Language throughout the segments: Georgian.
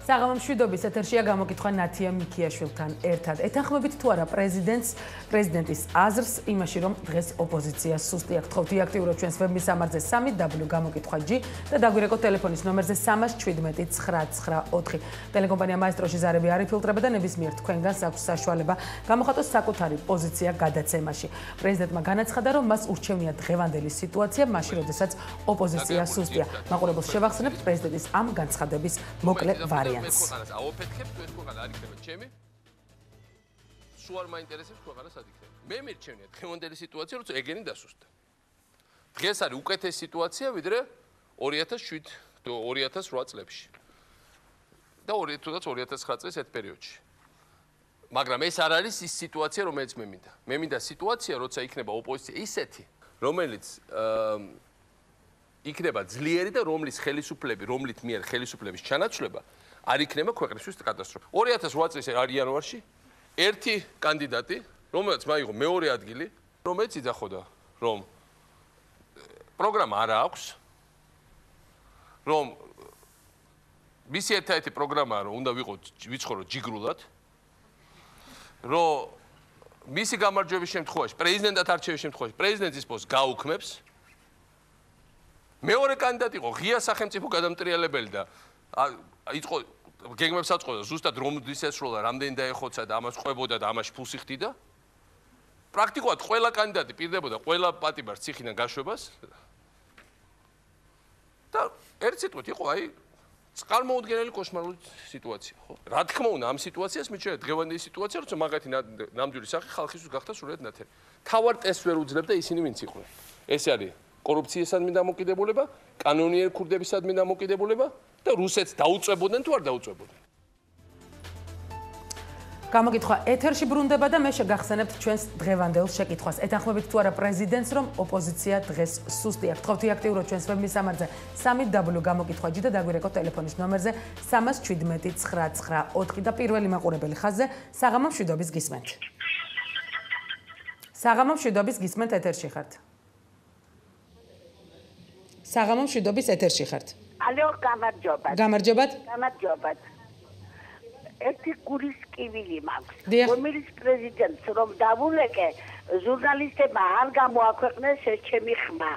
საღამო მშვიდობის ეთერშია გამოკითხვა ნათია მიქიაშვილთან ერთად. ეთანხმებით თუ არა პრეზიდენტის აზრს იმაში, რომ დღეს ოპოზიცია სუსტი აქვს. გთხოვთ აქტიურად ჩვენს ვებმის სამარზე 3W გამოკითხვა G და დაგვირეკოთ ტელეფონის ნომერზე 317 ტელეკომპანია მაესტროში ზარები არ იფილტრება და ნებისმიერ თქვენგანს აქვს საშუალება გამოხატოს საკუთარი პოზიცია გადაცემაში. პრეზიდენტმა განაცხადა, რომ მას ურჩევნია დღევანდელი სიტუაცია, მაშინ როდესაც ოპოზიცია სუსტია. მაყურებელს შევახსენებთ პრეზიდენტის ამ განცხადების მოკლე ვარიანტი. ქვეყანას აოფეთქებთ, თუ ეს ქვეყანა არ იქნება ჩემი. სულ არ მაინტერესებს ქვეყანა სად იქნება. მე მირჩევნია დღევანდელი სიტუაცია, როცა ეგენი დასუსტდა. დღეს არის უკეთესი სიტუაცია, ვიდრე 2007 თუ 2008 წლებში. და 2009 წლის ერთ პერიოდში. მაგრამ ეს არ არის ის სიტუაცია, რომელიც მე მინდა. მე მინდა სიტუაცია, როცა იქნება ოპოზიცია ისეთი, რომელიც იქნება ძლიერი და რომლის ხელისუფლები, რომლით მიერ ხელისუფლების ჩანაცვლება არ იქნება ქვეყნისთვის კატასტროფა. 2008 წლის იანვარში ერთი კანდიდატი, რომელიც მაიღო მეორე ადგილი, რომელიც იძახოდა, რომ პროგრამა არ აქვს, რომ მისი ერთ-ერთი პროგრამაა, რომ უნდა ვიცხოვროთ ჯიგრულად, რომ მისი გამარჯვების შემთხვევაში, პრეზიდენტად არჩევის შემთხვევაში, პრეზიდენტის პოსტს გაუქმებს. მეორე კანდიდატი იყო ღია სახელმწიფო გადამტრიალებელი და იყო გეგმებს აწყობდა ზუსტად რომდის ესროლა, რამდენი დაეხოცა და ამას ყვებოდა და ამაში ფულს იხდიდა. პრაქტიკულად ყველა კანდიდატი პირდებოდა ყველა პატიმარს ციხიდან გაშვებას. და ერთ სიტყვით იყო აი წყალმოუდგენელი კოშმარული სიტუაცია, ხო? რა თქმა უნდა, ამ სიტუაციას მიჩნევა დღევანდელი სიტუაცია, როცა მაგათი ნამდვილი სახე ხალხისთვის გახდა სრულიად ნათელი. თავარ ტესტს ვერ უძლებდა ისინი, ვინც იყვნენ. ეს არის კორუფციისადმი დამოკიდებულება, კანონიერ ქურდებისადმი დამოკიდებულება და რუსეთს დაუწვებოდნენ თუ არ დაუწვებოდნენ. გამოკითხვა ეთერში ბრუნდება და მე შეგახსენებთ ჩვენს დღევანდელ შეკითხვას. ეთანხმებით თუ არა პრეზიდენტს, რომ ოპოზიცია დღეს სუსტი აქვს. გთხოვთ აქტიურად ჩვენს ვებმის სამარზე 3W გამოკითხვა G და დაგვირეკოთ ტელეფონის ნომერზე 317 და პირველი მაყურებელი ხაზზე საღამო მშვიდობის გისმენთ. საღამო მშვიდობის გისმენთ ეთერში ხართ. საღამო მშვიდობის ეთერში ხართ. ალო, გამარჯობათ. გამარჯობათ. გამარჯობათ. ერთი გულის კივილი მაქვს. დიახ. რომელიც პრეზიდენტს რომ დავულეკე, ჟურნალისტებმა არ გამოაქვეყნეს ეს ჩემი ხმა.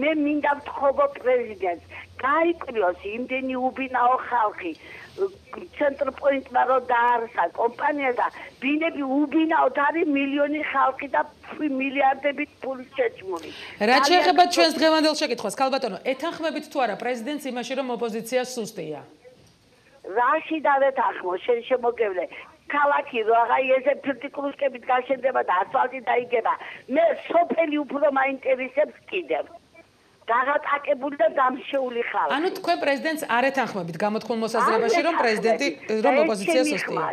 მე მინდა ვთხოვო პრეზიდენტს, გაიკვლიოს იმდენი უბინაო ხალხი. ცენტრპოინტმა რო დაარსა კომპანია და ბინები უბინაოდ არის მილიონი ხალხი და მილიარდებით ფული შეჭმული. რაც შეეხება ჩვენს დღევანდელ შეკითხვას, ქალბატონო, ეთანხმებით თუ არა პრეზიდენტს იმაში, რომ ოპოზიცია სუსტია? რაში დავეთანხმო, შენ შემოგევლე. ქალაქი რო აღარ ესე ფირტიკულუსკებით გაშენდება და ასფალტი დაიგება. მე სოფელი უფრო მაინტერესებს კიდევ. დაღატაკებული და დამშეული ხალხი. ანუ თქვენ პრეზიდენტს არ ეთანხმებით გამოთქმულ მოსაზრებაში, რომ პრეზიდენტი რომ ოპოზიცია სუსტია.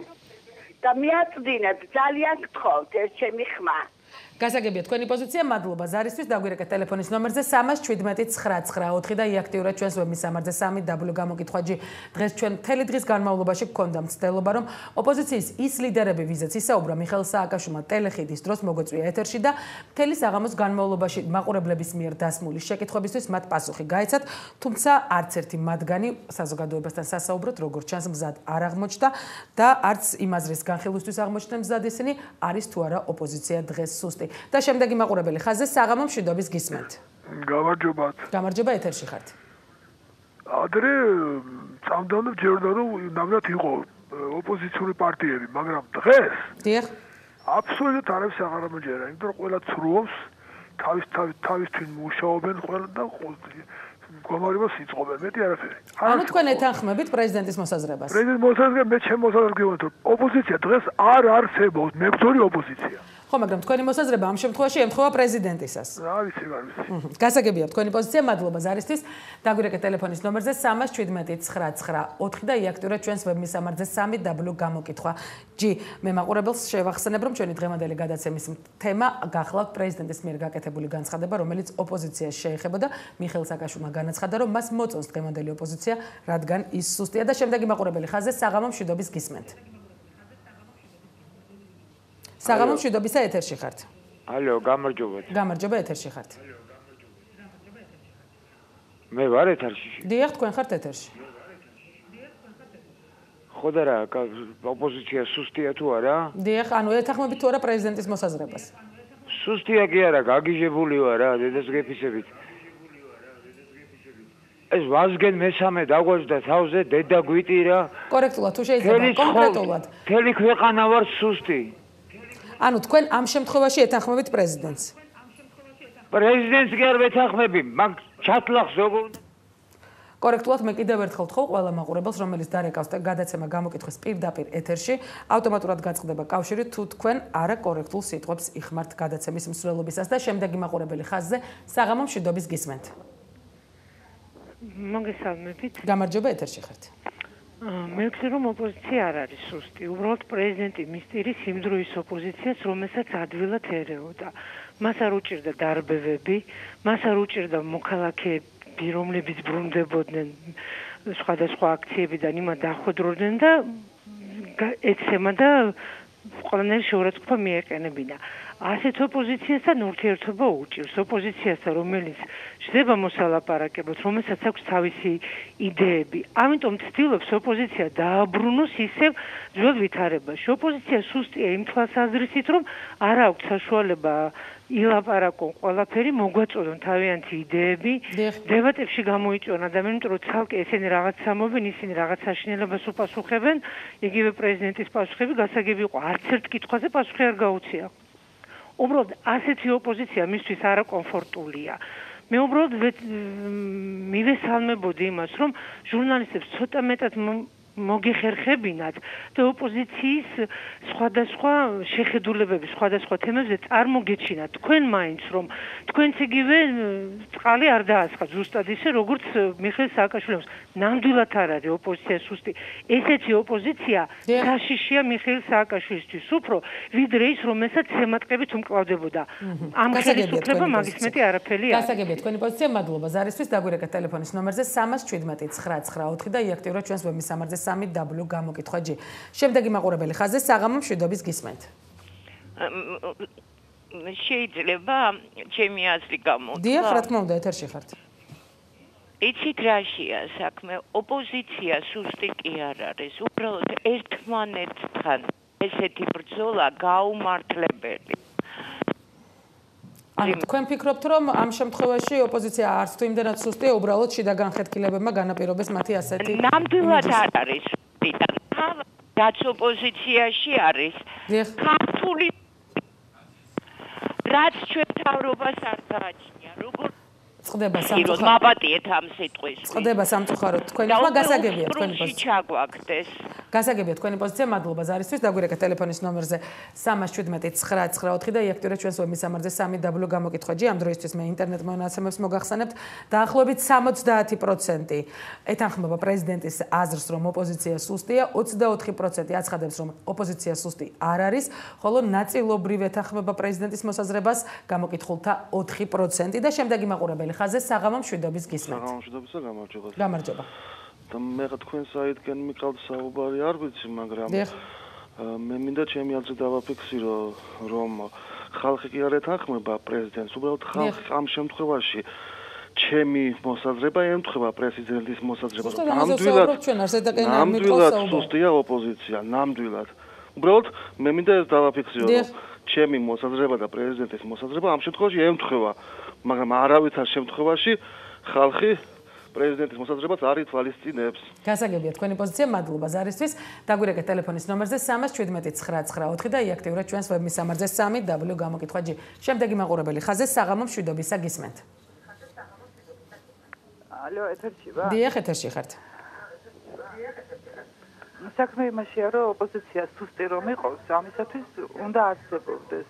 და მიაწვდინეთ, ძალიან გთხოვთ, ეს ჩემი ხმა. გასაგებია თქვენი პოზიცია, მადლობა ზარისთვის, დაგვირეკეთ ტელეფონის ნომერზე 317 და იაქტიურად ჩვენს ვებმის სამარზე 3W გამოკითხვა G. დღეს ჩვენ მთელი დღის განმავლობაში გქონდა მცდელობა, რომ ოპოზიციის ის ლიდერები, ვიზაც ისაუბრა მიხეილ სააკაშვილმა ტელეხიდის დროს მოგვეწვია ეთერში და მთელი საღამოს განმავლობაში მაყურებლების მიერ დასმული შეკითხვებისთვის მათ პასუხი გაეცათ, თუმცა არც ერთი მათგანი საზოგადოებასთან სასაუბროდ, როგორც ჩანს, მზად არ აღმოჩნდა და არც იმ აზრის განხილვისთვის აღმოჩნდნენ მზად ისინი, არის თუ არა ოპოზიცია დღეს სუსტი. და შემდეგი მაყურებელი ხაზზე საღამო მშვიდობის გისმენთ. გამარჯობათ. გამარჯობა ეთერში ხართ. ადრე წამდანო ჯერდა რომ ნამდვილად იყო ოპოზიციური პარტიები, მაგრამ დღეს დიახ. აბსოლუტურად არაფერს აღარ ამოჯერა, იმიტომ რომ ყველა ცრუობს, თავისთვის მუშაობენ ყველა და გომარებას იწყობენ, მეტი არაფერი. ანუ თქვენ ეთანხმებით პრეზიდენტის მოსაზრებას? პრეზიდენტის მოსაზრება მე ჩემ მოსაზრებას რომ ოპოზიცია დღეს არ არსებობს, მებრძოლი ოპოზიცია. ხო, მაგრამ თქვენი მოსაზრება ამ შემთხვევაში ემთხვევა პრეზიდენტისას. რა ვიცი, არ ვიცი. გასაგებია თქვენი პოზიცია, მადლობა ზარისთვის. დაგვირეკეთ ტელეფონის ნომერზე 317 და იაქტიურად ჩვენს ვებმის სამარზე 3W გამოკითხვა G. მე მაყურებელს შევახსენებ, რომ ჩვენი დღევანდელი გადაცემის თემა გახლავთ პრეზიდენტის მიერ გაკეთებული განცხადება, რომელიც ოპოზიციას შეეხებოდა. მიხეილ სააკაშვილმა განაცხადა, რომ მას მოწონს დღევანდელი ოპოზიცია, რადგან ის სუსტია და შემდეგი მაყურებელი ხაზზე საღამო მშვიდობის გისმენთ. საღამო მშვიდობისა ეთერში ხართ. ალო, გამარჯობათ. გამარჯობა ეთერში ხართ. მე ვარ ეთერში. დიახ, თქვენ ხართ ეთერში. ხო და რა, ოპოზიცია სუსტია თუ არა? დიახ, ანუ ეთანხმებით თუ არა პრეზიდენტის მოსაზრებას? სუსტია კი არა, გაგიჟებული ვარ რა, დედას გეფიცებით. ეს ვაზგენ მესამე დაგვაჯდა თავზე, დედა გვიტირა. კორექტულად თუ შეიძლება კონკრეტულად. მთელი ქვეყანა ვარ სუსტი. ანუ თქვენ ამ შემთხვევაში ეთანხმებით პრეზიდენტს? პრეზიდენტს კი არ ვეთანხმები, მაგ ჩათლახს როგორ კორექტულად მე კიდევ ერთხელ თხოვ ყველა მაყურებელს, რომელიც დარეკავს და გადაცემა გამოკითხვის პირდაპირ ეთერში, ავტომატურად გაწყდება კავშირი თუ თქვენ არა კორექტულ სიტყვებს იხმართ გადაცემის მსვლელობისას და შემდეგი მაყურებელი ხაზზე საღამო მშვიდობის გისმენთ. მოგესალმებით. გამარჯობა, ეთერში ხართ. მე ვქცევ რომ ოპოზიცია არ არის სუსტი. უბრალოდ პრეზიდენტი მისტირის იმ დროის ოპოზიციას, რომელსაც ადვილად ერეოდა. მას არ უჭირდა დარბევები, მას არ უჭირდა მოქალაქეები, რომლებიც ბრუნდებოდნენ სხვადასხვა აქციებიდან, იმად დახვედროდნენ და ეცემა და ყველანაირი შეურაცხყოფა მიეყენებინა. ასეთ ოპოზიციასთან ურთიერთობა უჭირს. ოპოზიციასთან, რომელიც შეიძლება მოსალაპარაკებლად, რომელსაც აქვს თავისი იდეები. ამიტომ ცდილობს ოპოზიცია დააბრუნოს ისევ ძველ ვითარებაში. ოპოზიცია სუსტია იმ თვალსაზრისით, რომ არ აქვს საშუალება ილაპარაკონ ყველაფერი, მოგვაწოდონ თავიანთი იდეები, დებატებში გამოიწვიონ ადამიანები, რომ ცალკე ესენი რაღაც ამობენ, ისინი რაღაც საშინელებას უპასუხებენ, იგივე პრეზიდენტის პასუხები გასაგები იყო, არც ერთ კითხვაზე პასუხი არ გაუწია. უბრალოდ ასეთი ოპოზიცია მისთვის არაკომფორტულია. მე უბრალოდ მივესალმებოდი იმას, რომ ჟურნალისტებს ცოტა მეტად მოგეხერხებინათ და ოპოზიციის სხვადასხვა შეხედულებები სხვადასხვა თემებზე წარმოგეჩინათ. თქვენ მაინც რომ თქვენც იგივე წყალი არ დაასხა ზუსტად ისე როგორც მიხეილ სააკაშვილს. ნამდვილად არ არის ოპოზიცია სუსტი. ესეთი ოპოზიცია საშიშია მიხეილ სააკაშვილისთვის უფრო ვიდრე ის რომელსაც ზემატყებით უმკლავდებოდა. ამ ხელისუფლება მაგის მეტი არაფერი არ. გასაგებია თქვენი პოზიცია, მადლობა ზარისთვის. დაგვირეკეთ ტელეფონის ნომერზე 317-999 და იაქტიუროთ ჩვენს ვებმისამართზე 3W გამოკითხვა G. შემდეგი მაყურებელი ხაზზე საღამო მშვიდობის გისმენთ. შეიძლება ჩემი აზრი გამოვთქვა? დიახ, რა თქმა უნდა, ეთერში ხართ. იცით რაშია საქმე? ოპოზიცია სუსტი კი არ არის. უბრალოდ ერთმანეთთან ესეთი ბრძოლა გაუმართლებელი. ანუ თქვენ ფიქრობთ, რომ ამ შემთხვევაში ოპოზიცია არც თუ იმდენად სუსტია, უბრალოდ შიდა განხეთქილებებმა განაპირობეს მათი ასეთი. ნამდვილად არ არის. რაც ოპოზიციაში არის. ქართული რაც ჩვენ თავრობას არ გააჩნია. როგორ წყდება სამწუხაროდ. მაპატიეთ ამ სიტყვის. წყდება სამწუხაროდ. თქვენი ხმა გასაგებია თქვენი პოზიცია. ჩაგვაგდეს. გასაგებია თქვენი პოზიცია, მადლობა ზარისთვის. დაგვირეკეთ ტელეფონის ნომერზე 317-999 და იაქტიურეთ ჩვენს ვებმისამართზე 3W გამოკითხვა G. ამ დროისთვის მე ინტერნეტ მონაცემებს მოგახსენებთ. დაახლოებით 70% ეთანხმება პრეზიდენტის აზრს, რომ ოპოზიცია სუსტია, 24% აცხადებს, რომ ოპოზიცია სუსტი არ არის, ხოლო ნაწილობრივ ეთანხმება პრეზიდენტის მოსაზრებას გამოკითხულთა 4% და შემდეგი მაყურებელი ხაზზე საღამო მშვიდობის გისმენთ. საღამო მშვიდობისა, გამარჯობა. გამარჯობა. და მე თქვენ საერთგან მიყავთ საუბარი არ ვიცი, მაგრამ მე მინდა ჩემი აზრი დავაფიქსირო, რომ ხალხი კი არ ეთანხმება პრეზიდენტს, უბრალოდ ხალხი ამ შემთხვევაში ჩემი მოსაზრება ემთხვევა პრეზიდენტის მოსაზრებას. ნამდვილად სუსტია ოპოზიცია, ნამდვილად. უბრალოდ მე მინდა ეს დავაფიქსირო, რომ ჩემი მოსაზრება და პრეზიდენტის მოსაზრება ამ შემთხვევაში ემთხვევა, მაგრამ არავითარ შემთხვევაში ხალხი პრეზიდენტის მოსაზრებას არ ითვალისწინებს. გასაგებია თქვენი პოზიცია, მადლობა ზარისთვის. დაგვირეკეთ ტელეფონის ნომერზე 317-999 და იაქტიურეთ ჩვენს ვებმისამართზე 3W გამოკითხვა G. შემდეგი მაყურებელი ხაზზე საღამო მშვიდობისა გისმენთ. ალო, ეთერში ვარ? დიახ, ეთერში ხართ. საქმე იმაშია, რომ ოპოზიცია სუსტი რომ იყოს, ამისათვის უნდა არსებობდეს.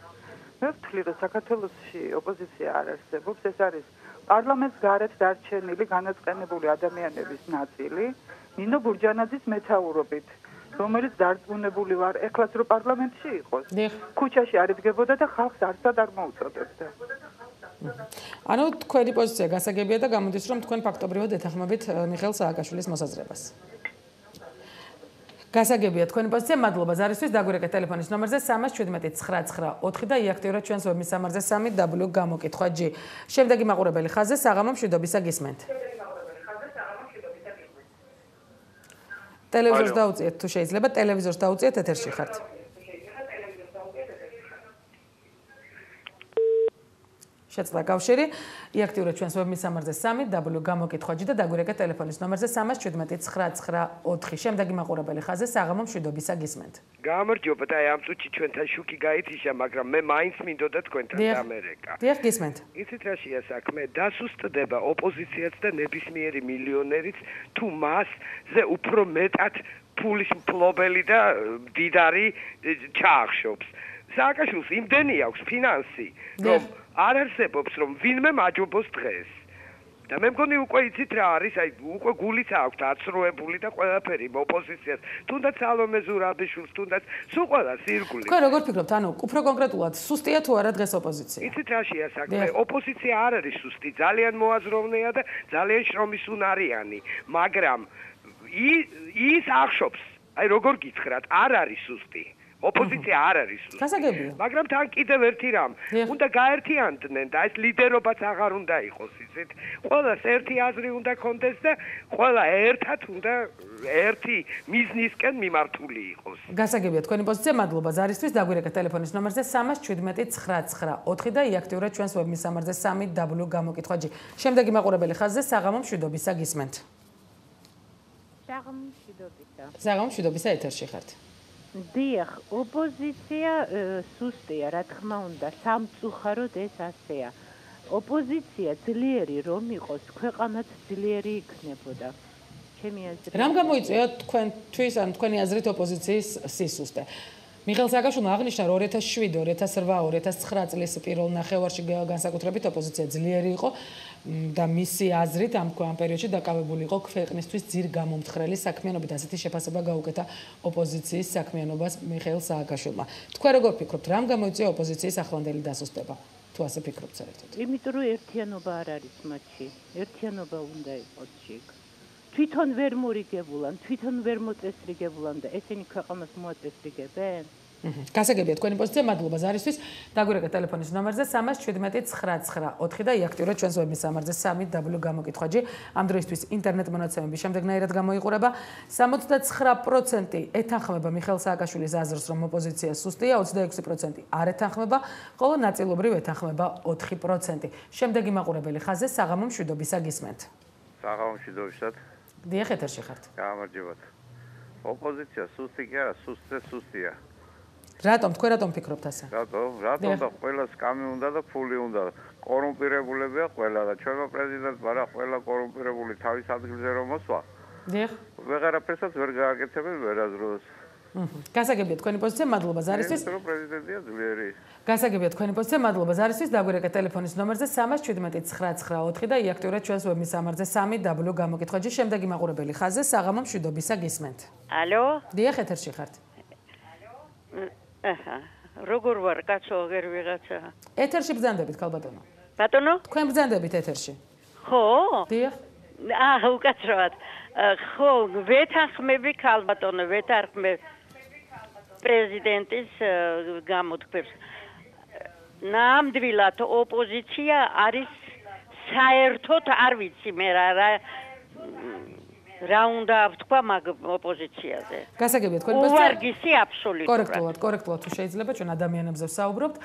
მე ვთვლი, რომ საქართველოში ოპოზიცია არ არსებობს, ეს არის პარლამენტს გარეთ დარჩენილი განაწყენებული ადამიანების ნაწილი, ნინო ბურჯანაძის მეთაურობით, რომელიც დარწმუნებული ვარ, ეხლაც რომ პარლამენტში იყოს, ქუჩაში არ იდგებოდა და ხალხს არცად არ მოუწოდებდა. ანუ თქვენი პოზიცია გასაგებია და გამოდის, რომ თქვენ ფაქტობრივად ეთანხმებით მიხეილ სააკაშვილის მოსაზრებას. გასაგებია თქვენი პოზიცია, მადლობა ზარისთვის. დაგვირეკეთ ტელეფონის ნომერზე 317-999 და იაქტიურეთ ჩვენს ვებმისამართზე 3W გამოკითხვა G. შემდეგი მაყურებელი ხაზზე საღამო მშვიდობისა გისმენთ. ტელევიზორს დაუწიეთ თუ შეიძლება, ტელევიზორს დაუწიეთ, ეთერში ხართ. შეცვლა კავშირი, იაქტიურეთ ჩვენს web-მისამართზე 3w გამოკითხვაჯი და დაგვირეკეთ ტელეფონის ნომერზე 317 შემდეგი მაყურებელი ხაზზე საღამო მშვიდობისა გისმენთ. გამარჯობა და ამ წუთში ჩვენთან შუქი გაითიშა, მაგრამ მე მაინც მინდოდა თქვენთან დამერეკა. დიახ, გისმენთ. იცით რაშია საქმე? დასუსტდება ოპოზიციაც და ნებისმიერი მილიონერიც თუ მასზე უფრო მეტად ფულის მფლობელი და მდიდარი ჩაახშობს. სააკაშვილს იმდენი აქვს ფინანსი, რომ არ არსებობს რომ ვინმე მაჯობოს დღეს. და მე მგონი უკვე იცით რა არის, აი უკვე გულიც აქვს აცრუებული და ყველაფერი ოპოზიციას, თუნდაც სალომე ზურაბიშვილს, თუნდაც სულ ყველას ირგვლივ. თქვენ როგორ ფიქრობთ, ანუ უფრო კონკრეტულად, სუსტია თუ არა დღეს ოპოზიცია? იცით რაშია საქმე? ოპოზიცია არ არის სუსტი, ძალიან მოაზროვნეა და ძალიან შრომისუნარიანი, მაგრამ ის ახშობს, აი როგორ გითხრათ, არ არის სუსტი. ოპოზიცია არ არის სუსტი. გასაგებია. მაგრამ თან კიდევ ერთი რამ, უნდა გაერთიანდნენ და ეს ლიდერობაც აღარ უნდა იყოს, იცით? ყველას ერთი აზრი უნდა კონდეს და ყველა ერთად უნდა ერთი მიზნისკენ მიმართული იყოს. გასაგებია თქვენი პოზიცია, მადლობა ზარისთვის, დაგვირეკეთ ტელეფონის ნომერზე 317 და იაქტიურეთ ჩვენს web-მისამართზე 3w გამოკითხვაჯი. შემდეგი მაყურებელი ხაზზე საღამო მშვიდობისა გისმენთ. საღამო მშვიდობისა. საღამო მშვიდობისა ეთერში ხართ. დიახ, ოპოზიცია სუსტია, რა თქმა უნდა, სამწუხაროდ ეს ასეა. ოპოზიცია ძლიერი რომ იყოს, ქვეყანაც ძლიერი იქნებოდა. ჩემი აზრით. რამ გამოიწვია თქვენთვის, ან თქვენი აზრით ოპოზიციის სისუსტე? მიხეილ სააკაშვილმა აღნიშნა, რომ 2007, 2008, 2009 წლის პირველ ნახევარში განსაკუთრებით ოპოზიცია ძლიერი იყო და მისი აზრით ამ პერიოდში დაკავებული იყო ქვეყნისთვის ძირ გამომთხრელი საქმიანობით. ასეთი შეფასება გაუკეთა ოპოზიციის საქმიანობას მიხეილ სააკაშვილმა. თქვენ როგორ ფიქრობთ, რამ გამოიწვია ოპოზიციის ახლანდელი დასუსტება? თუ ასე ფიქრობთ საერთოდ? იმიტომ რომ ერთიანობა არ არის მათში. ერთიანობა უნდა იყოს იქ. თვითონ ვერ მორიგებულან, თვითონ ვერ მოწესრიგებულან და ესენი ქვეყანას მოაწესრიგებენ? გასაგებია თქვენი პოზიცია, მადლობა ზარისთვის. დაგვირეკეთ ტელეფონის ნომერზე 317 და იაქტიურეთ ჩვენს web-მისამართზე 3w გამოკითხვაჯი. ამ დროისთვის ინტერნეტ მონაცემები შემდეგნაირად გამოიყურება. 79% ეთანხმება მიხეილ სააკაშვილის აზრს, რომ ოპოზიცია სუსტია, 26% არ ეთანხმება, ხოლო ნაწილობრივ ეთანხმება 4%. შემდეგი მაყურებელი ხაზზე საღამო მშვიდობისა გისმენთ. საღამო მშვიდობისat. დიახ, ეთერში ხართ. გამარჯობათ. ოპოზიცია სუსტი კი არა, სუსტია. რატომ თქვენ რატომ ფიქრობთ ასე? რატომ და ყველა სკამი უნდა და ფული უნდა. კორუმპირებულებია ყველა და ჩვენმა პრეზიდენტმა რა ყველა კორუმპირებული თავის ადგილზე რომ მოსვა. დიახ. ვეღარაფერსაც ვერ გააკეთებენ ვერაზროს. გასაგებია თქვენი პოზიცია, მადლობა ზარისთვის. პრეზიდენტია ძლიერი. გასაგებია თქვენი პოზიცია, მადლობა ზარისთვის. დაგვირეკეთ ტელეფონის ნომერზე 317 და იაქტიურეთ ჩვენს web-მისამართზე 3w გამოკითხვაჯი. შემდეგი მაყურებელი ხაზზე საღამო მშვიდობისა გისმენთ. ალო? დიახ, ეთერში ხართ. აჰა. როგორ ვარ, კაცო, აღარ ვიღაცა? ეთერში ბრძანდებით, ქალბატონო. ბატონო? თქვენ ბრძანდებით ეთერში. ხო? დიახ. უკაცრავად. ხო, ვეთანხმები ქალბატონო, ვეთანხმებ პრეზიდენტის გამოთქმებს. ნამდვილად ოპოზიცია არის საერთოდ არ ვიცი მე რა უნდა ვთქვა მაგ ოპოზიციაზე. გასაგებია თქვენი პოზიცია. უვარგისი აბსოლუტურად. კორექტულად თუ შეიძლება ჩვენ ადამიანებზე ვსაუბრობთ.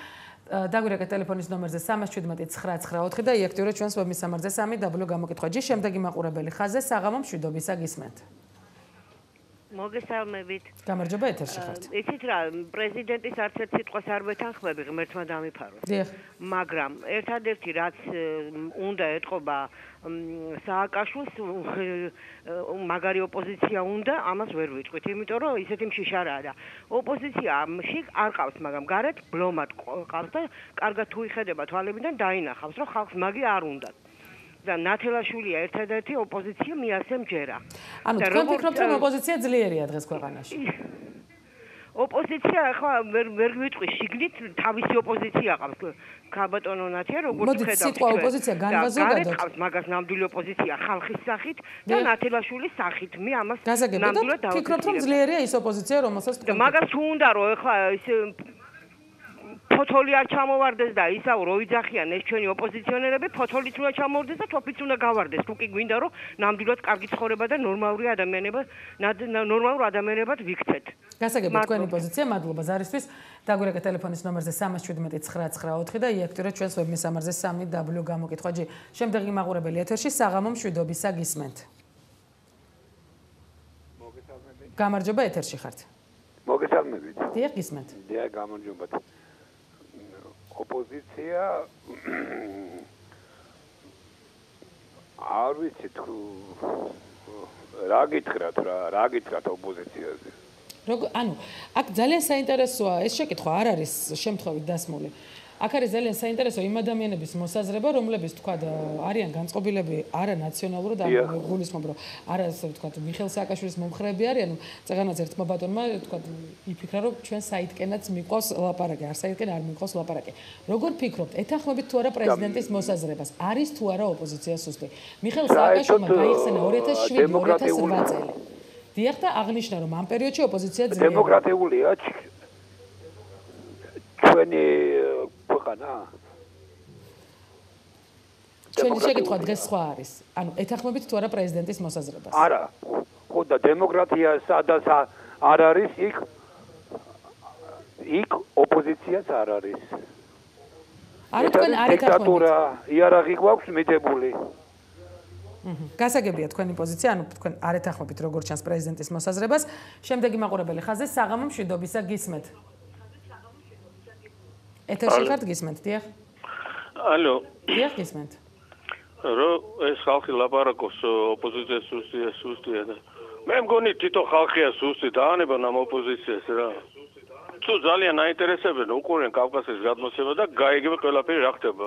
დაგვირეკეთ ტელეფონის ნომერზე 317 და იაქტიურეთ ჩვენს web-მისამართზე 3w გამოკითხვაჯი. შემდეგი მაყურებელი ხაზზე საღამო მშვიდობისა გისმენთ. მოგესალმებით. გამარჯობა, ეთერში ხართ. იცით რა, პრეზიდენტის არც ერთ სიტყვას არ ვეთანხმები, ღმერთმა დამიფაროს. დიახ. მაგრამ ერთადერთი რაც უნდა ეთყობა სააკაშვილს, მაგარი ოპოზიცია უნდა, ამას ვერ ვიტყვით, იმიტომ რომ ისეთი მშიშარაა და ოპოზიცია ამში არ ყავს, მაგრამ გარეთ ბლომად ყავს და კარგად თუ იხედება თვალებიდან დაინახავს, რომ ხალხს მაგი არ უნდა. და ნათელაშვილია ერთადერთი ოპოზიცია მიასე მჯერა. ანუ თქვენ ფიქრობთ, რომ ოპოზიცია ძლიერია დღეს ქვეყანაში? ოპოზიცია ახლა ვერ ვიტყვი შიგნით თავისი ოპოზიცია ყავს. ქალბატონო ნათია როგორ ხედავთ? მოდით სიტყვა ოპოზიცია განვაზოგადოთ. ყავს მაგას ნამდვილი ოპოზიცია ხალხის სახით და ნათელაშვილის სახით. მე ამას ნამდვილად ფიქრობთ, რომ ძლიერია ის ოპოზიცია, რომელსაც თქვენ. მაგას თუ უნდა რომ ახლა ის ფოთოლი არ ჩამოვარდეს და ისაო რო იძახიან ეს ჩვენი ოპოზიციონერები ფოთოლიც უნდა ჩამოვარდეს და თოფიც უნდა გავარდეს თუ კი გვინდა რომ ნამდვილად კარგი ცხოვრება და ნორმალურ ადამიანებად ვიქცეთ. გასაგებია თქვენი პოზიცია, მადლობა ზარისთვის. დაგვირეკე ტელეფონის ნომერზე 317-994 და იაქტიურეთ ჩვენს ვებმისამარზე 3W გამოკითხვა. შემდეგი მაყურებელი ეთერში საღამო მშვიდობისა გისმენთ. გამარჯობა ეთერში ხართ. მოგესალმებით. დიახ გისმენთ. დიახ გამარჯობათ. ოპოზიცია არ ვიცი თუ რა გითხრათ ოპოზიციაზე. ანუ აქ ძალიან საინტერესოა ეს შეკითხვა არ არის შემთხვევით დასმული. აქ არის ძალიან საინტერესო იმ ადამიანების მოსაზრება, რომლებიც თქვა არიან განწყობილები არანაციონალურად და გულისხმობ რომ არა ასე თქვა მიხეილ სააკაშვილის მომხრეები არიან, წეგანაც ერთმა ბატონმა თქვა იფიქრა რომ ჩვენ საიტკენაც მიყვავს ლაპარაკი, არ საიტკენ არ მიყვავს ლაპარაკი. როგორ ფიქრობთ, ეთანხმებით თუ არა პრეზიდენტის მოსაზრებას? არის თუ არა ოპოზიცია სუსტი? მიხეილ სააკაშვილმა გაიხსენა 2007-2008 წელი. დიახ და აღნიშნა რომ ამ პერიოდში ოპოზიცია ძლიერია. დემოკრატიულია ჩვენი ქვეყანა. ჩვენი შეკითხვა დღეს სხვა არის. ანუ ეთანხმებით თუ არა პრეზიდენტის მოსაზრებას? არა. ხო და დემოკრატია სადაც არ არის იქ ოპოზიციაც არ არის. არა თქვენ არ ეთანხმებით. იარაღი გვაქვს მიტებული. გასაგებია თქვენი პოზიცია, ანუ თქვენ არ ეთანხმებით როგორც ჩანს პრეზიდენტის მოსაზრებას. შემდეგი მაყურებელი ხაზზე საღამო მშვიდობისა გისმენთ. ეთერში ხართ გისმენთ, დიახ? ალო. დიახ გისმენთ. რომ ეს ხალხი ლაპარაკობს ოპოზიცია სუსტია და მე მგონი თვითონ ხალხია სუსტი დაანებან ამ ოპოზიციას რა. თუ ძალიან აინტერესებენ უყურენ კავკასიის გადმოცემა და გაიგებენ ყველაფერი რა ხდება.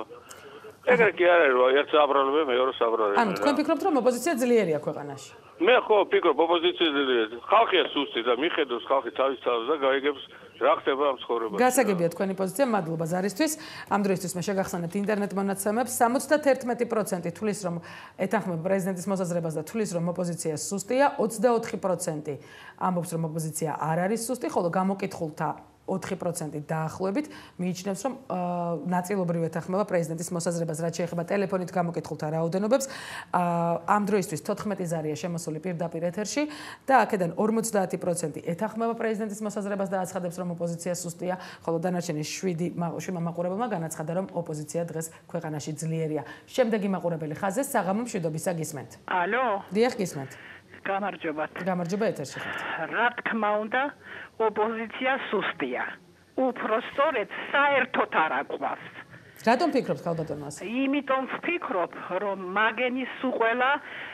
ეგრე კი არ არის რომ ერთ საბრალებ მეორე საბრალებ. ანუ თქვენ ფიქრობთ რომ ოპოზიცია ძლიერია ქვეყანაში? მე ხო ვფიქრობ ოპოზიცია ძლიერია. ხალხია სუსტი და მიხედავს ხალხი თავის თავს და გაიგებს რა ხდება ამ ცხოვრებაში. გასაგებია თქვენი პოზიცია, მადლობა ზარისთვის. ამ დროისთვის მე შეგახსენებთ ინტერნეტ მონაცემებს. 71% თulis რომ ეთანხმება პრეზიდენტის მოსაზრებას და თulis რომ ოპოზიცია სუსტია, 24% ამბობს რომ ოპოზიცია არ არის სუსტი, ხოლო გამოკითხულთა 4% დაახლოებით მიიჩნევს რომ ნაწილობრივ ეთანხმება პრეზიდენტის მოსაზრებას, რაც შეეხება ტელეფონით გამოკითხულთა რაოდენობებს. ამ დროისთვის 14 ზარია შემოსული პირდაპირ ეთერში და აქედან 50% ეთანხმება პრეზიდენტის მოსაზრებას და აცხადებს რომ ოპოზიცია სუსტია, ხოლო დანარჩენი 7 მაყურებელმა განაცხადა რომ ოპოზიცია დღეს ქვეყანაში ძლიერია. შემდეგი მაყურებელი ხაზზე საღამო მშვიდობისა გისმენთ. ალო. დიახ გისმენთ. გამარჯობათ. გამარჯობა ეთერში ხართ. რა თქმა უნდა ოპოზიცია სუსტია. უფრო სწორედ საერთოდ არ აყვავს. რატომ ფიქრობთ ხალბატონო ასე? იმიტომ ვფიქრობ, რომ მაგენის უყველა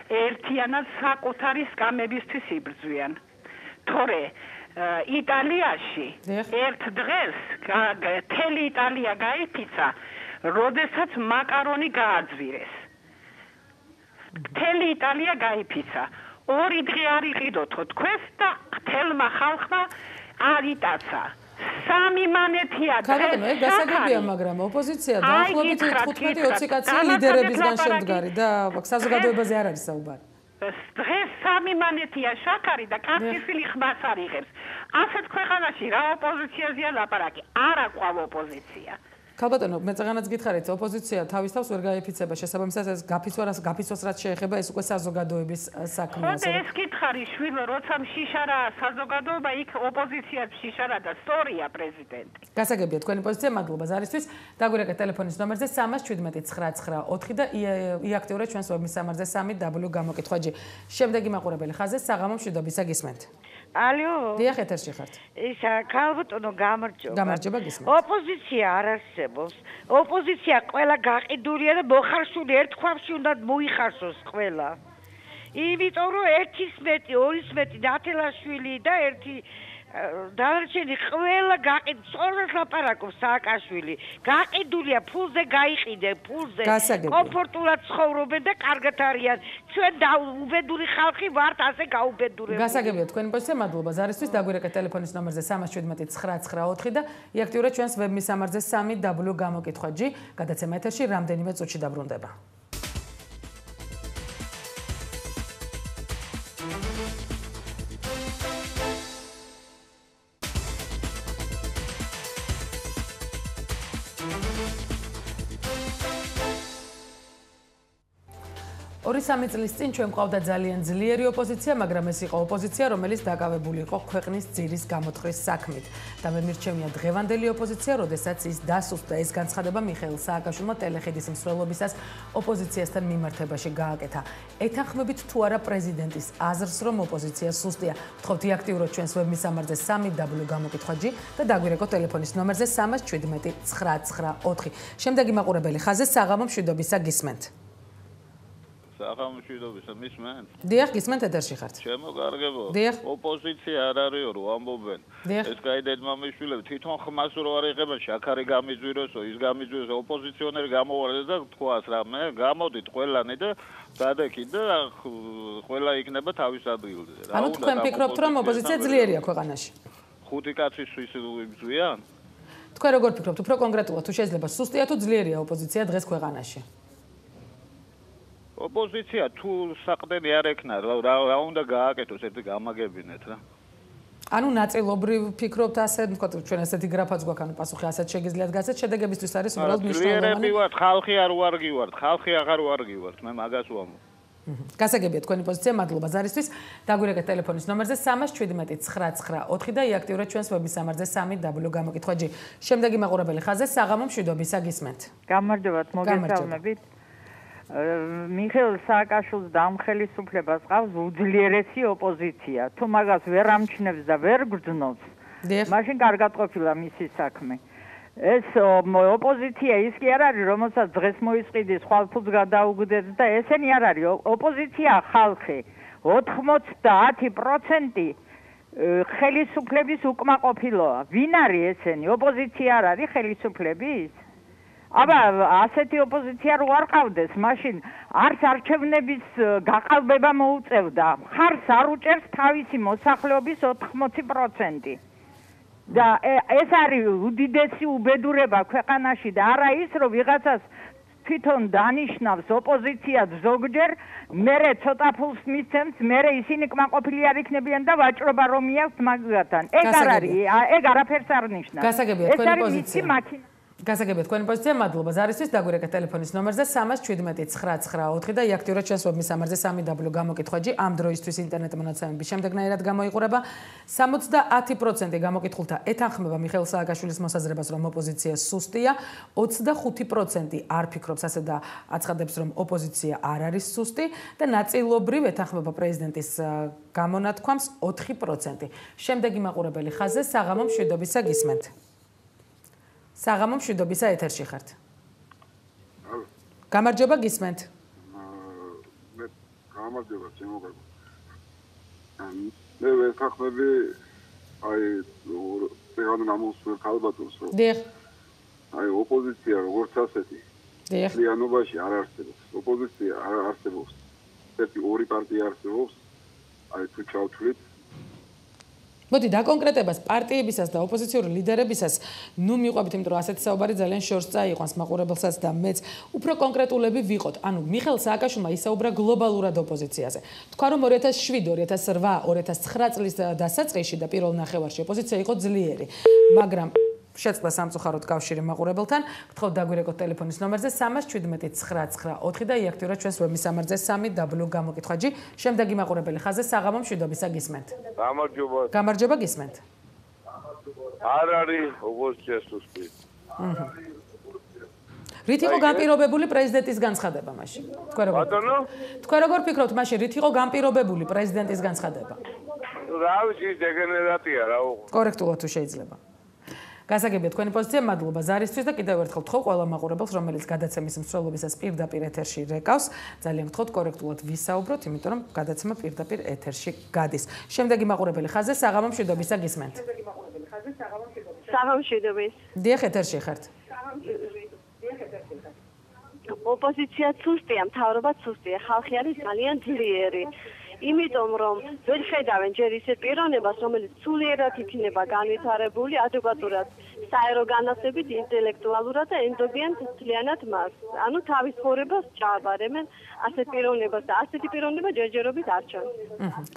ერთიანად საკუთარი სკამებისთვის იბრძვიან. თორე იტალიაში ერთ დღეს მთელი იტალია გაიფიცა, როდესაც მაკარონი გააძვირეს. მთელი იტალია გაიფიცა. 2 დღე არ იყიდოთო თქვენს და მთელმა ხალხმა არ იტაცა. 3 მანეთია დღეს. ეს გასაგებია, მაგრამ ოპოზიცია დაახლოებით 15-20 კაცია ლიდერებისგან შემდგარი და საზოგადოებაზე არ არის საუბარი. დღეს 3 მანეთია შაქარი და კაციფილი ხმას არ იღებს. ასეთ ქვეყანაში რა ოპოზიციაზეა ლაპარაკი? არ აყვავ ოპოზიცია. ხალბატონო, მე წაღანაც გითხარით, ოპოზიცია თავის თავს ვერ გაიფიცება, შესაბამისად ეს გაფიცვას რაც შეეხება, ეს უკვე საზოგადოების საქმეა. ხო, ეს გითხარი შვილო, როცა მშიშარაა საზოგადოება, იქ ოპოზიცია მშიშარა და სწორია პრეზიდენტი. გასაგებია თქვენი პოზიცია, მადლობა ზარისთვის. დაგვირეკეთ ტელეფონის ნომერზე 317-994 და იაქტიურეთ ჩვენს ვებმისამარზე 3W გამოკითხვა. შემდეგი მაყურებელი ხაზზე საღამო მშვიდობისა გისმენთ. ალო. დიახ, ეთერში ხართ. ისა ქალბატონო გამარჯობა. გამარჯობა გისმენთ. ოპოზიცია არ არსებობს. ოპოზიცია ყველა გაყიდულია და მოხარშული ერთქვამში უნდა მოიხარშოს ყველა. იმიტომ რომ 1-ის მეტი, 2-ის მეტი ნათელაშვილი და 1 დანარჩენი ყველა სწორად ლაპარაკობს სააკაშვილი. გაყიდულია, ფულზე გაიყიდე, ფულზე. კომფორტულად ცხოვრობენ და კარგად არიან. ჩვენ უბედური ხალხი ვართ, ასე გაუბედურებული. გასაგებია თქვენი პოზიცია, მადლობა ზარისთვის. დაგვირეკეთ ტელეფონის ნომერზე 317-994 და იაქტიურეთ ჩვენს ვებმისამარზე 3W გამოკითხვა. გადაცემა ეთერში რამდენიმე წუთში დაბრუნდება. 2-3 წლის წინ ჩვენ გვყავდა ძალიან ძლიერი ოპოზიცია, მაგრამ ეს იყო ოპოზიცია, რომელიც დაკავებული იყო ქვეყნის ძირის გამოთვლის საქმით. და მე მირჩევია დღევანდელი ოპოზიცია, როდესაც ის დასუსტდა. ეს განცხადება მიხეილ სააკაშვილმა ტელეხედის მსვლელობისას ოპოზიციასთან მიმართებაში გააკეთა. ეთანხმებით თუ არა პრეზიდენტის აზრს, რომ ოპოზიცია სუსტია? გთხოვთ აქტიუროთ ჩვენს ვებმისამართზე 3W გამოკითხვა G და დაგვირეკოთ ტელეფონის ნომერზე 317 994. შემდეგი მაყურებელი ხაზზე საღამო მშვიდობისა გისმენთ. საღამო მშვიდობისა მისმენთ? დიახ, გისმენთ ეთერში ხართ. შემოგარგებო. ოპოზიცია არ არისო რომ ამბობენ. ეს გაიდეთ მამიშვილები თვითონ ხმას რო არ იღებენ, შაქარი გამიძვიროსო, ის გამიძვიროსო, ოპოზიციონერი გამოვარდეს და თქვას რამე, გამოდით ყველანი და გადაკით და ყველა იქნება თავის ადგილზე. ანუ თქვენ ფიქრობთ რომ ოპოზიცია ძლიერია ქვეყანაში? 5 კაცის ზვიან? თქვენ როგორ ფიქრობთ, უფრო კონკრეტულად თუ შეიძლება სუსტია თუ ძლიერია ოპოზიცია დღეს ქვეყანაში? ოპოზიცია თუ საყდენი არ ექნა, რა უნდა გააკეთოს, ერთი გამაგებინეთ რა. ანუ ნაწილობრივ ფიქრობთ ასე, თქვათ ჩვენ ასეთი გრაფაც გვაქვს, ანუ პასუხი ასეთ შეგიძლიათ გასცეთ, შედეგებისთვის არის უბრალოდ მნიშვნელოვანი. ხალხი არ უარგივართ, ხალხი აღარ უარგივართ, მე მაგას ვამბობ. გასაგებია თქვენი პოზიცია, მადლობა ზარისთვის. დაგვირეკეთ ტელეფონის ნომერზე 317 994 და იაქტიურეთ ჩვენს ვებმისამართზე 3W გამოკითხვა G. შემდეგი მაყურებელი ხაზზე საღამო მშვიდობისა გისმენთ. გამარჯობათ, მოგესალმებით. მიხეილ სააკაშვილს და ამ ხელისუფლებას ყავს უძლიერესი ოპოზიცია. თუ მაგას ვერ ამჩნევს და ვერ გრძნობს, მაშინ კარგად ყოფილა მისი საქმე. ეს ოპოზიცია ის კი არ არის, რომელსაც დღეს მოისყიდის, ხვალ ფულს გადაუგდებს და ესენი არ არის. ოპოზიცია ხალხი 90% ხელისუფლების უკმაყოფილოა. ვინ არის ესენი? ოპოზიცია არ არის ხელისუფლების? აბა ასეთი ოპოზიცია რო არ ყავდეს, მაშინ არც არჩევნების გაყალბება მოუწევდა. ხარს არ უჭერს თავისი მოსახლეობის 80%. და ეს არის უდიდესი უბედურება ქვეყანაში და არა ის, რომ ვიღაცას თვითონ დანიშნავს ოპოზიცია ზოგჯერ, მერე ცოტა ფულს მისცემს, მერე ისინი კმაყოფილი არ იქნებიან და ვაჭრობა რომ მიაქვთ მაგათთან. ეგ არ არის, ეგ არაფერს არ ნიშნავს. გასაგებია თქვენი პოზიცია. გასაგებია თქვენი პოზიცია, მადლობა ზარისთვის. დაგვირეკეთ ტელეფონის ნომერზე 317 994 და იაქტიურეთ ჩვენს ვებმისამართზე 3W გამოკითხვა G. ამ დროისთვის ინტერნეტ მონაცემები შემდეგნაირად გამოიყურება. 70% გამოკითხულთა ეთანხმება მიხეილ სააკაშვილის მოსაზრებას, რომ ოპოზიცია სუსტია, 25% არ ფიქრობს ასე და აცხადებს, რომ ოპოზიცია არ არის სუსტი და ნაწილობრივ ეთანხმება პრეზიდენტის გამონათქვამს 4%. შემდეგი მაყურებელი ხაზზე საღამო მშვიდობისა გისმენთ. საღამო მშვიდობისა ეთერში ხართ. გამარჯობა გისმენთ. მე გამარჯობა შემოგარგო. მე ვეთანხმები აი ეგან ამოსულ ხალბატონს რომ. დიახ. აი ოპოზიცია როგორც ასეთი. დიახ. ლიანობაში არ არსებობს. ოპოზიცია არ არსებობს. ერთი ორი პარტია არსებობს. აი თუ ჩავთვლით მოდი დაკონკრეტებას პარტიებისას და ოპოზიციური ლიდერებისას ნუ მიყვებით, იმიტომ რომ ასეთი საუბარი ძალიან შორს წაიყვანს მაყურებელსაც და მეც უფრო კონკრეტულები ვიყოთ. ანუ მიხეილ სააკაშვილმა ისაუბრა გლობალურად ოპოზიციაზე. თქვა რომ 2007, 2008, 2009 წლის დასაწყისში და პირველ ნახევარში ოპოზიცია იყო ძლიერი, მაგრამ შეწყდა სამწუხაროდ კავშირი მაყურებელთან. გთხოვთ დაგვირეკოთ ტელეფონის ნომერზე 317 994 და იაქტიურეთ ჩვენს ვებმისამართზე 3W გამოკითხვა G. შემდეგი მაყურებელი ხაზზე საღამო მშვიდობისა გისმენთ. გამარჯობა. გამარჯობა გისმენთ. არ არის ოპოზიცია სუსტი. რით იყო განპირობებული პრეზიდენტის განცხადება მაშინ? თქვენ როგორ ფიქრობთ მაშინ რით იყო განპირობებული პრეზიდენტის განცხადება? რა ვიცი, დეგენერატია რა უყო. კორექტულად თუ შეიძლება. გასაგებია თქვენი პოზიცია, მადლობა ზარისთვის და კიდევ ერთხელ ვთხოვ ყველა მაყურებელს, რომელიც გადაცემის მსვლელობისას პირდაპირ ეთერში რეკავს, ძალიან ვთხოვთ კორექტულად ვისაუბროთ, იმიტომ რომ გადაცემა პირდაპირ ეთერში გადის. შემდეგი მაყურებელი ხაზზე საღამო მშვიდობისა გისმენთ. საღამო მშვიდობის. დიახ, ეთერში ხართ. ოპოზიცია სუსტია, მთავრობა სუსტია, ხალხი არის ძალიან ძლიერი. იმიტომ რომ ვერ ხედავენ ჯერ ისეთ პიროვნებას, რომელიც სულიერად იქნება განვითარებული, ადეკვატურად საერო განათლებით, ინტელექტუალურად და ენდოგენად მთლიანად მას. ანუ თავის ცხოვრებას ჩააბარებენ ასეთ პიროვნებას და ასეთი პიროვნება ჯერჯერობით არ ჩანს.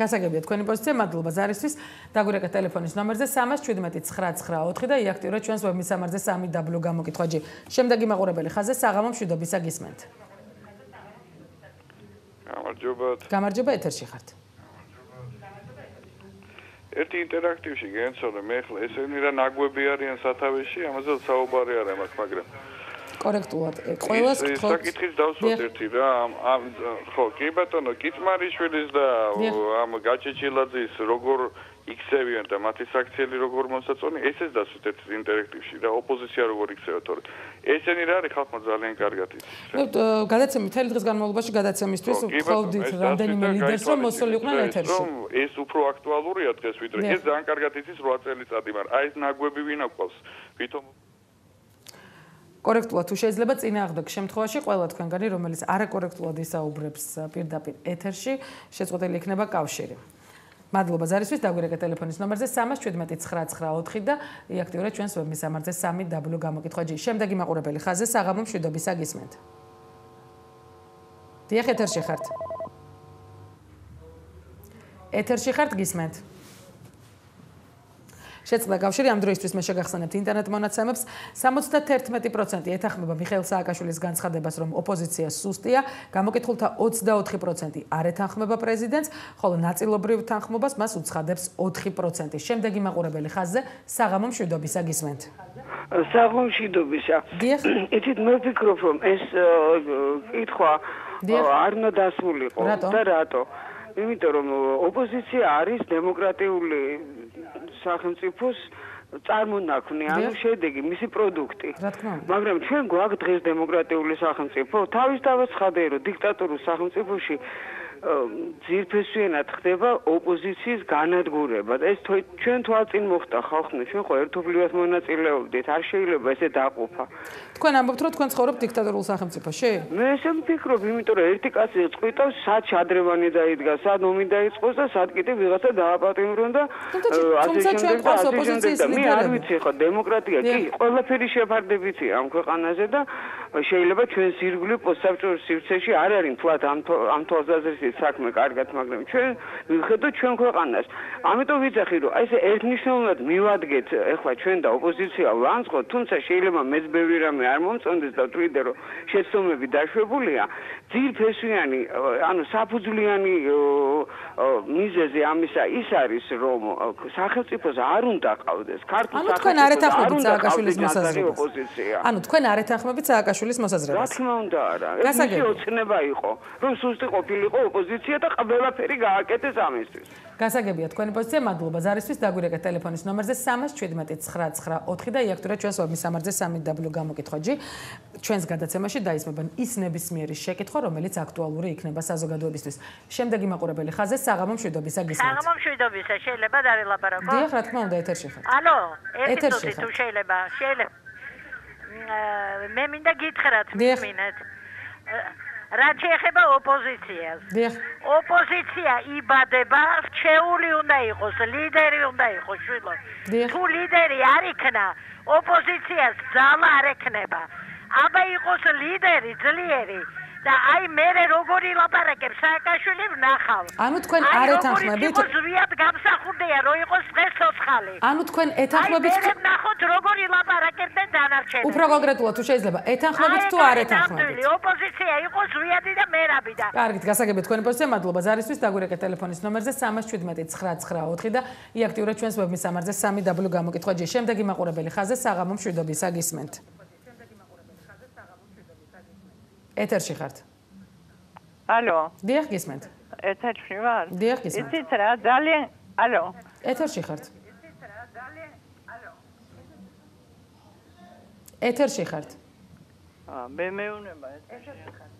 გასაგებია თქვენი პოზიცია, მადლობა ზარისთვის. დაგვირეკეთ ტელეფონის ნომერზე 317 994 და იაქტიურეთ ჩვენს ვებმისამართზე 3W გამოკითხვა G. შემდეგი მაყურებელი ხაზზე საღამო მშვიდობისა გისმენთ. გამარჯობა, ეთერში ხართ. ერთი ინტერაქტივში გენცოდე მე ხლა ესენი რა ნაგვები არიან სათავეში, ამაზე საუბარი არ აქვს, მაგრამ კორექტულად. ყველას გთხოვთ. საკითხის დავსვათ ერთი რა, ხო, კი ბატონო, კიცმარიშვილის და ამ გაჩეჩილაძის როგორ იქცევიან და მათი საქციელი როგორ მოსაწონი, ესეც დასვით ერთ ინტერაქტივში რა, ოპოზიცია როგორ იქცევა, თორე ესენი რა არის ხალხმა ძალიან კარგად იცის. გადაცემი მთელი დღის განმავლობაში გადაცემისთვის ვთხოვდით რამდენიმე ლიდერს რომ მოსულიყვნენ ეთერში. ეს უფრო აქტუალურია დღეს ვიდრე ეს ძალიან კარგად იცის 8 წელიწადი, მაგრამ აი ეს ნაგვები ვინ აყავს? ვითომ კორექტულად თუ შეიძლება წინააღმდეგ შემთხვევაში ყველა თქვენგანი რომელიც არაკორექტულად ისაუბრებს პირდაპირ ეთერში შეწყვეტილი იქნება კავშირი. მადლობა ზარისთვის დაგვირეკეთ ტელეფონის ნომერზე 3179994 და იაქტიურეთ ჩვენს ვებმისამართზე 3w გამოკითხვა-G. შემდეგი მაყურებელი ხაზზე საღამო მშვიდობისა გისმენთ. დიახ, ეთერში ხართ. ეთერში ხართ, გისმენთ. შეწყდა კავშირი ამ დროისთვის მე შეგახსენებთ ინტერნეტ მონაცემებს 71% ეთანხმება მიხეილ სააკაშვილის განცხადებას რომ ოპოზიცია სუსტია, გამოკითხულთა 24% არ ეთანხმება პრეზიდენტს, ხოლო ნაწილობრივ თანხმობას მას უცხადებს 4%. შემდეგი მაყურებელი ხაზზე საღამო მშვიდობისა გისმენთ. საღამო მშვიდობისა. იცით მე ვფიქრობ რომ ეს კითხვა არ უნდა დასრულიყო და რატო? იმიტომ რომ ოპოზიცია არის დემოკრატიული სახელმწიფოს წარმონაქმნი, ანუ შედეგი, მისი პროდუქტი. მაგრამ ჩვენ გვაქვს დღეს დემოკრატიული სახელმწიფო, თავისთავად ცხადია, რომ დიქტატურულ სახელმწიფოში ძირფესვიანად ხდება ოპოზიციის განადგურება. ეს ჩვენ თვალწინ მოხდა ხალხმა, ჩვენ ხო ერთობლივად მონაწილეობდით, არ შეიძლება ესე დაყოფა. თქვენ ამბობთ, რომ თქვენ ცხოვრობთ დიქტატურულ სახელმწიფოში? მე ესე ვფიქრობ, იმიტომ რომ ერთი კაცი წყვიტავს, სად შადრევანი დაიდგა, სად ომი დაიწყოს და სად კიდე ვიღაცა დააპატიმრონ და ასე შემდეგ და ასე შემდეგ. მე არ ვიცი ხო, დემოკრატია კი, ყველაფერი შეფარდებითია ამ ქვეყანაზე და შეიძლება ჩვენს ირგვლივ პოსტსაბჭოს სივრცეში არ არის თქვათ ამ თვალსაზრისით საქმე კარგად, მაგრამ ჩვენ ვიხედოთ ჩვენ ქვეყანას. ამიტომ ვიცახი რომ აი ესე ერთნიშნულად მივადგეთ ეხლა ჩვენ და ოპოზიცია ვანწყოთ, თუმცა შეიძლება მეც ბევრი რამე არ მომწონდეს და ვთვლიდე რომ შეცდომები დაშვებულია. ძირფესვიანი, ანუ საფუძვლიანი მიზეზი ამისა ის არის რომ სახელმწიფოს არ უნდა ყავდეს ქართულ სახელმწიფოს. ანუ თქვენ არ ეთანხმებით სააკაშვილის მოსაზრებას. ანუ თქვენ არ ეთანხმებით სააკაშვილის მოსაზრებას. რა თქმა უნდა არა. ეს მისი ოცნება იყო, რომ სუსტი ყოფილიყო ოპოზიცია და ყველაფერი გააკეთეს ამისთვის. გასაგებია თქვენი პოზიცია, მადლობა ზარისთვის დაგვირეკეთ ტელეფონის ნომერზე 3179994 და იაქტურეთ ჩვენს ვებმისამართზე 3w გამოკითხვა-G. ჩვენს გადაცემაში დაისმება ის ნებისმიერი შეკითხვა, რომელიც აქტუალური იქნება საზოგადოებისთვის. შემდეგი მაყურებელი ხაზზე საღამო მშვიდობისა გისმენთ. საღამო მშვიდობისა, შეიძლება დავილაპარაკო? დიახ, რა თქმა უნდა, ეთერში ხართ. ალო, ეთერში თუ შეიძლება. მე მინდა გითხრათ, მიმინეთ. რაც შეეხება ოპოზიციას. ოპოზიცია იბადება, რჩეული უნდა იყოს, ლიდერი უნდა იყოს, შვილო. თუ ლიდერი არ იქნა, ოპოზიციას ძალა არ ექნება. აბა იყოს ლიდერი ძლიერი და აი მე როგორი ლაპარაკებს სააკაშვილი ვნახავ. ანუ თქვენ არ ეთანხმებით? აი ზვიად გამსახურდია რომ იყოს დღეს ცოცხალი. ანუ თქვენ ეთანხმებით? აი მე ვნახოთ როგორი ლაპარაკებდნენ დანარჩენები. უფრო კონკრეტულად თუ შეიძლება, ეთანხმებით თუ არ ეთანხმებით? ოპოზიცია იყოს ზვიადი და მერაბი და. კარგით, გასაგებია თქვენი პოზიცია, მადლობა ზარისთვის, დაგვირეკეთ ტელეფონის ნომერზე 3179994 და იაქტიურეთ ჩვენს ვებმისამართზე 3w გამოკითხვა-G. შემდეგი მაყურებელი ხაზზე საღამო მშვიდობისა გისმენთ. ეთერში ხართ. ალო. დიახ, გისმენთ. ეთერში ვარ? დიახ, გისმენთ. იცით რა, ძალიან ალო. ეთერში ხართ. ეთერში ხართ. მე მეუნება ეთერში ხარ.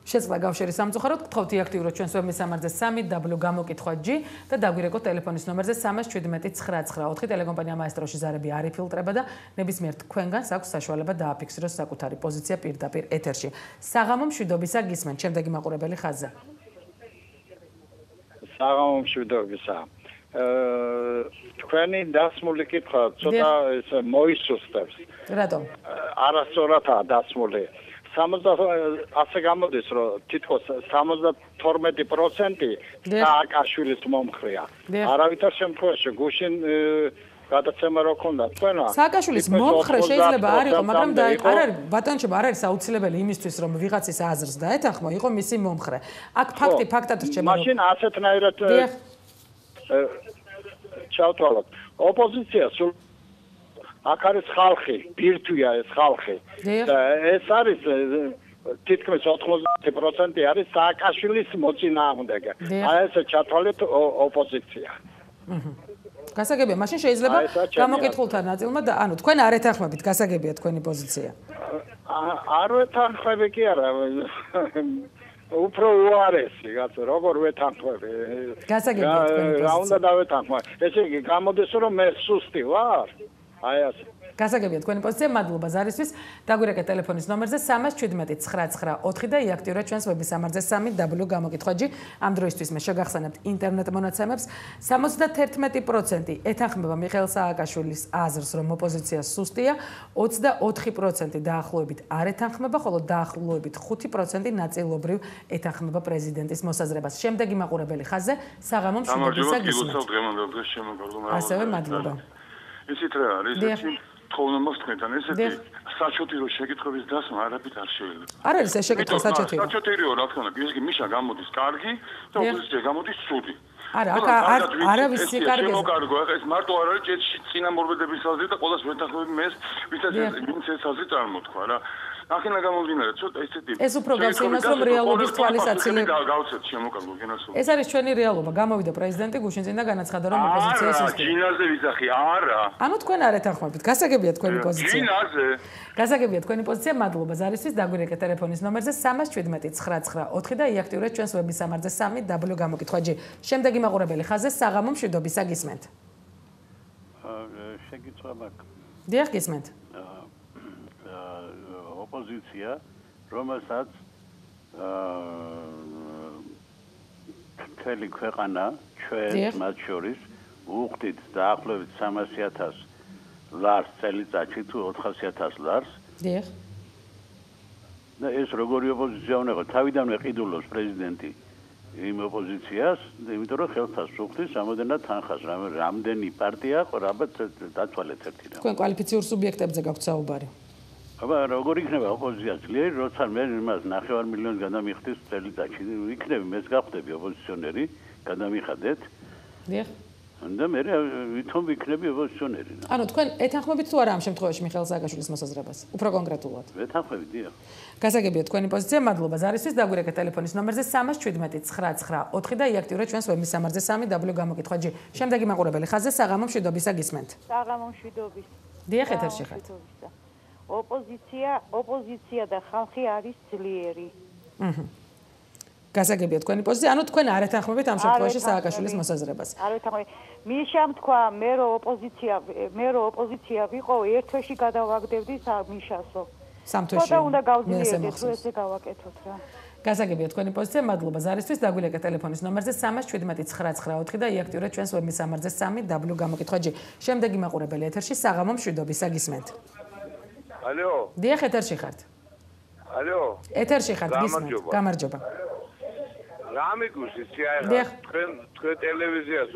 შეწყდა კავშირი სამწუხაროდ, გთხოვთ იაქტიუროთ ჩვენს ვებმისამართზე 3w გამოკითხვა-G და დაგვირეკოთ ტელეფონის ნომერზე 3179994. ტელეკომპანია მაესტროში ზარები არ იფილტრება და ნებისმიერ თქვენგანს აქვს საშუალება დააფიქსიროს საკუთარი პოზიცია პირდაპირ ეთერში. საღამო მშვიდობისა გისმენთ. შემდეგი მაყურებელი ხაზზე. საღამო მშვიდობისა. თქვენი დასმული კითხვა ცოტა ეს მოისუსტებს. რატომ? არასწორადაა დასმული. ასე გამოდის, რომ თითქოს 72% სააკაშვილის მომხრეა. არავითარ შემთხვევაში გუშინ გადაცემა რო ქონდა თქვენა სააკაშვილის მომხრე შეიძლება არ იყო მაგრამ არ არის ბატონჩება არ არის აუცილებელი იმისთვის რომ ვიღაცის აზრს დაეთანხმო იყო მისი მომხრე აქ ფაქტი ფაქტად რჩება მაშინ ასეთნაირად ჩავთვალოთ ოპოზიცია სულ აქ არის ხალხი ბირთვია ეს ხალხი და ეს არის თითქმის 90% არის სააკაშვილის მოწინააღმდეგე აი ესე ჩათვალეთ ოპოზიცია გასაგებია მაშინ შეიძლება გამოკითხულთა ნაწილმა და ანუ თქვენ არ ეთანხმებით გასაგებია თქვენი პოზიცია არ ვეთანხმები კი არა უფრო უარესი კაცო როგორ ვეთანხმები გასაგებია თქვენი პოზიცია რა უნდა დავეთანხმო ესე იგი გამოდის რომ მე სუსტი ვარ აი ასე გასაგებია თქვენი პოზიცია მადლობა ზარისთვის დაგვირეკეთ ტელეფონის ნომერზე 317-99-4 და იაქტიურეთ ჩვენს ვებისამარზე 3w გამოკითხვაჯი ამ დროისთვის მე შეგახსენებთ ინტერნეტ მონაცემებს 71% ეთანხმება მიხეილ სააკაშვილის აზრს რომ ოპოზიცია სუსტია 24% დაახლოებით არ ეთანხმება ხოლო დაახლოებით 5% ნაწილობრივ ეთანხმება პრეზიდენტის მოსაზრებას შემდეგი მაყურებელი ხაზზე საღამო მშვიდობისა გისმენთ ასევე მადლობა ისეთ რა არის თხოვნა მოსთქნიდან ესეთი საჩოტირო შეკითხვების დასმა არაფრით არ შეიძლება. არ არის ეს შეკითხვა საჩოტირო. საჩოტიროა რა თქმა უნდა, ისე მიშა გამოდის კარგი და ოპოზიცია გამოდის ცუდი. არა, აქ არავის სიკარგეზე. შემოკარგო, ახლა ეს მარტო არ არის წინამორბედების აზრი და ყოველას ვეთანხმები მე ვისაც ეს აზრი წარმოთქვა რა. ახლა გამომდინარე ცოტა ესეთი ეს უფრო გავს იმას რომ რეალობის თვალისაჩინე გავცეთ შემოკარგო გენასო. ეს არის ჩვენი რეალობა. გამოვიდა პრეზიდენტი გუშინწინ და განაცხადა რომ ოპოზიცია სუსტია. ჯინაზე ვიზახი არა. ანუ თქვენ არ ეთანხმებით. გასაგებია თქვენი პოზიცია. ჯინაზე. გასაგებია თქვენი პოზიცია. მადლობა ზარისთვის. დაგვირეკეთ ტელეფონის ნომერზე 317-99-4 და იაქტიურეთ ჩვენს ვებისამარზე 3w გამოკითხვაჯი. შემდეგი მაყურებელი ხაზზე საღამო მშვიდობისა გისმენთ. შეკითხვა მაქვს. დიახ გისმენთ. ოპოზიცია, რომელსაც მთელი ქვეყანა ჩვენ მათ შორის უხდით დაახლოებით 300,000 ლარს წელიწადში თუ 400,000 ლარს. დიახ. და ეს როგორი ოპოზიცია უნდა იყოს? თავიდანვე ყიდულობს პრეზიდენტი იმ ოპოზიციას, იმიტომ რომ ხელფას უხდის რამოდენად თანხას, რამდენი პარტია ყრაბად დათვალეთ ერთიდან. თქვენ კვალიფიციურ სუბიექტებზე გაქვთ საუბარი. აბა როგორ იქნება ოპოზიცია ძლიერი, როცა მე იმას 9 მილიონს გადამიხდის წელიწადში, იქნები მეც გავხდები ოპოზიციონერი, გადამიხადეთ. დიახ. და მე ვითომ ვიქნები ოპოზიციონერი. ანუ თქვენ ეთანხმებით თუ არა ამ შემთხვევაში მიხეილ სააკაშვილის მოსაზრებას? უფრო კონკრეტულად. ვეთანხმები, დიახ. გასაგებია თქვენი პოზიცია, მადლობა ზარისთვის. დაგვირეკეთ ტელეფონის ნომერზე 317-99-4 და იაქტიურეთ ჩვენს ვებისამარზე 3w გამოკითხვაჯი. შემდეგი მაყურებელი ხაზზე საღამო მშვიდობისა გისმენთ. საღამო მშვიდობის. დიახ, ეთერში ხართ. ოპოზიცია და ხალხი არის ძლიერი. გასაგებია თქვენი პოზიცია, ანუ თქვენ არ ეთანხმებით ამ შემთხვევაში სააკაშვილის მოსაზრებას. არ ეთანხმები. მიშამ თქვა, მე რო ოპოზიცია ვიყო, ერთ თვეში გადავაგდებდი მიშასო. სამ თვეში. ხოდა უნდა გავძლიერდეთ, თუ ესე გავაკეთოთ რა. გასაგებია თქვენი პოზიცია, მადლობა ზარისთვის. დაგვირეკეთ ტელეფონის ნომერზე 317-99-4 და იაქტიურეთ ჩვენს ვებისამარზე 3w გამოკითხვაჯი. შემდეგი მაყურებელი ეთერში საღამო მშვიდობისა გისმენთ. ალო. დიახ, ეთერში ხართ. ალო. ეთერში ხართ, გისმენთ. გამარჯობა. რა მიგუსი ცია თქვენ ტელევიზიას